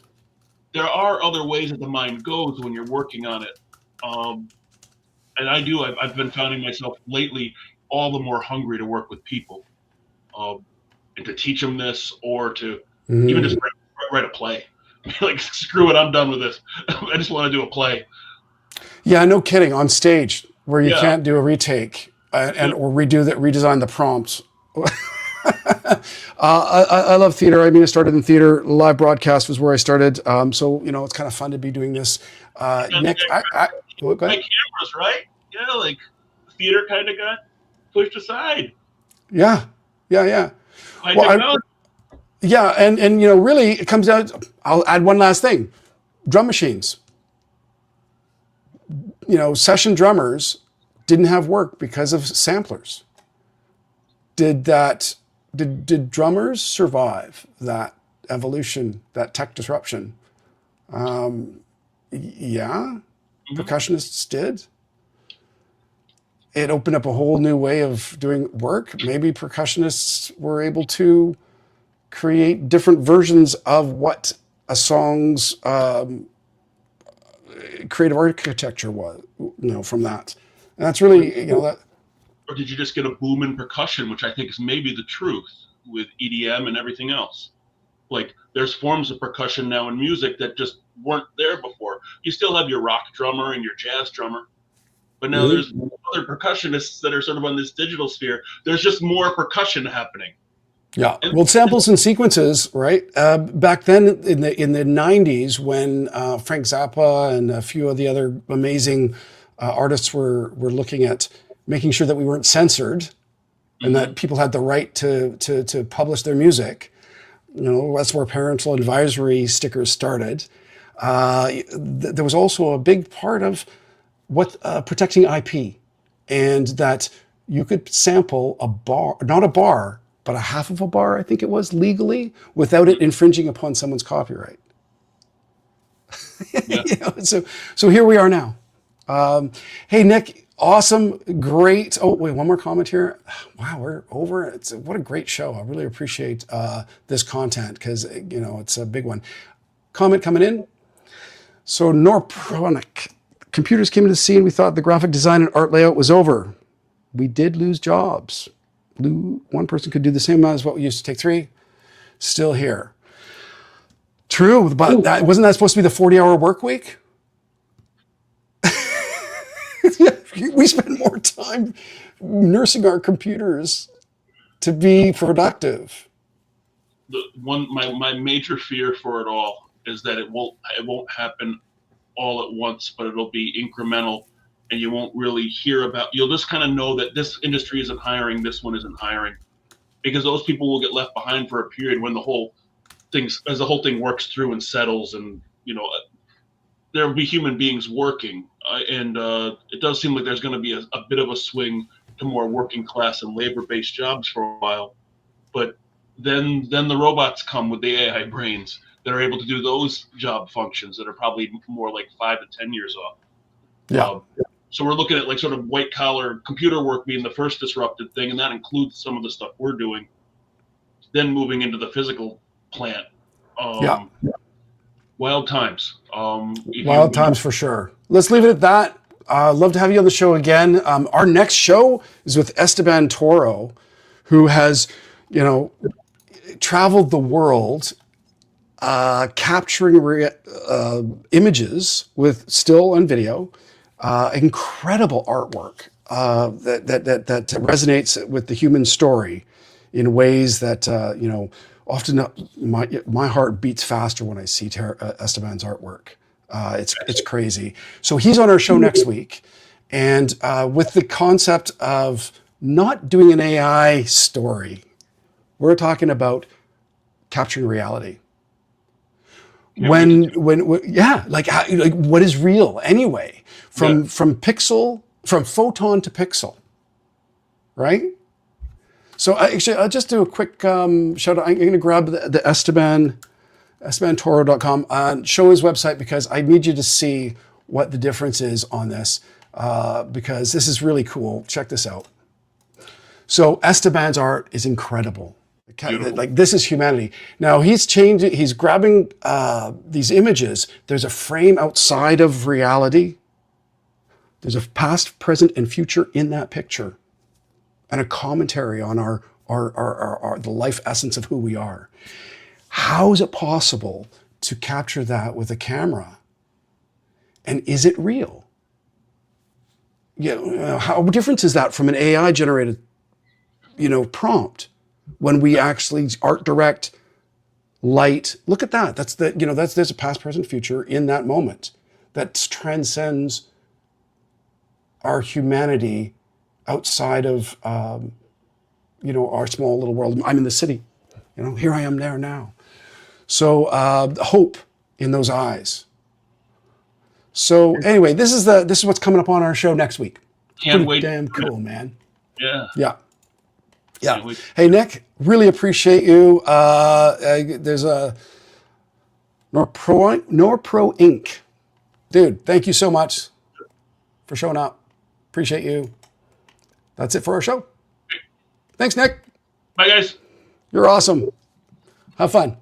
there are other ways that the mind goes when you're working on it. And I've been finding myself lately all the more hungry to work with people and to teach them this, or to even just write a play. Screw it, I'm done with this. I just want to do a play. Yeah, no kidding. On stage where you can't do a retake or redesign the prompts. I love theater. I mean, I started in theater. Live broadcast was where I started. So, you know, it's kind of fun to be doing this. Nick, go Like ahead. cameras, right? Yeah, like theater kind of got pushed aside Yeah. by Well, technology. Yeah, and you know, really, it comes down. I'll add one last thing: drum machines. You know, session drummers didn't have work because of samplers. Did drummers survive that evolution, that tech disruption? Yeah, percussionists did. It opened up a whole new way of doing work. Maybe percussionists were able to create different versions of what a song's creative architecture was, you know, from that. And that's really, you know, that. Or did you just get a boom in percussion, which I think is maybe the truth with EDM and everything else? Like, there's forms of percussion now in music that just weren't there before. You still have your rock drummer and your jazz drummer, but now there's other percussionists that are sort of on this digital sphere. There's just more percussion happening. Yeah, well, samples and sequences, right? Back then in the 90s, when Frank Zappa and a few of the other amazing artists were looking at making sure that we weren't censored and that people had the right to publish their music. You know, that's where parental advisory stickers started. There was also a big part of what protecting IP, and that you could sample a bar, not a bar, but a half of a bar, I think it was, legally, without it infringing upon someone's copyright. Yeah. You know, so here we are now. Hey, Nick, awesome, great. Oh, wait, one more comment here. Wow, we're over. What a great show. I really appreciate this content because, you know, it's a big one. Comment coming in. So Norpronic, computers came into the scene. We thought the graphic design and art layout was over. We did lose jobs. One person could do the same amount as what we used to take 3. Still here. True, but wasn't that supposed to be the 40-hour work week? We spend more time nursing our computers to be productive. My major fear for it all is that it won't happen all at once, but it'll be incremental, and you won't really hear about. You'll just kind of know that this industry isn't hiring, this one isn't hiring, because those people will get left behind for a period when the whole thing works through and settles, and you know there will be human beings working, and it does seem like there's going to be a bit of a swing to more working class and labor-based jobs for a while, but then the robots come with the AI brains that are able to do those job functions that are probably more like 5 to 10 years off. Yeah. So we're looking at like sort of white collar computer work being the first disrupted thing, and that includes some of the stuff we're doing. Then moving into the physical plant. Wild times. Wild times for sure. Let's leave it at that. Love to have you on the show again. Our next show is with Esteban Toro, who has, you know, traveled the world capturing images with still and video. Incredible artwork that resonates with the human story in ways that you know, often my heart beats faster when I see Esteban's artwork. It's crazy. So he's on our show next week, and with the concept of not doing an AI story, we're talking about capturing reality. When like what is real anyway, from photon to pixel, right? So actually, I'll just do a quick shout out. I'm going to grab the EstebanToro.com, show his website, because I need you to see what the difference is on this, because this is really cool. Check this out. So Esteban's art is incredible. Like, this is humanity. Now he's changing, he's grabbing these images. There's a frame outside of reality. There's a past, present, and future in that picture, and a commentary on our the life essence of who we are. How is it possible to capture that with a camera? And is it real? How different is that from an AI generated, prompt? when we actually art direct, light. Look at that. That's there's a past, present, future in that moment that transcends our humanity outside of our small little world. I'm in the city, here I am there now. So hope in those eyes. So anyway, this is what's coming up on our show next week. Can't Pretty wait. damn cool, man. Yeah. Yeah. Can't wait. Hey, Nick, really appreciate you. There's a Norpro Inc. Dude, thank you so much for showing up. Appreciate you. That's it for our show. Thanks, Nick. Bye, guys. You're awesome. Have fun.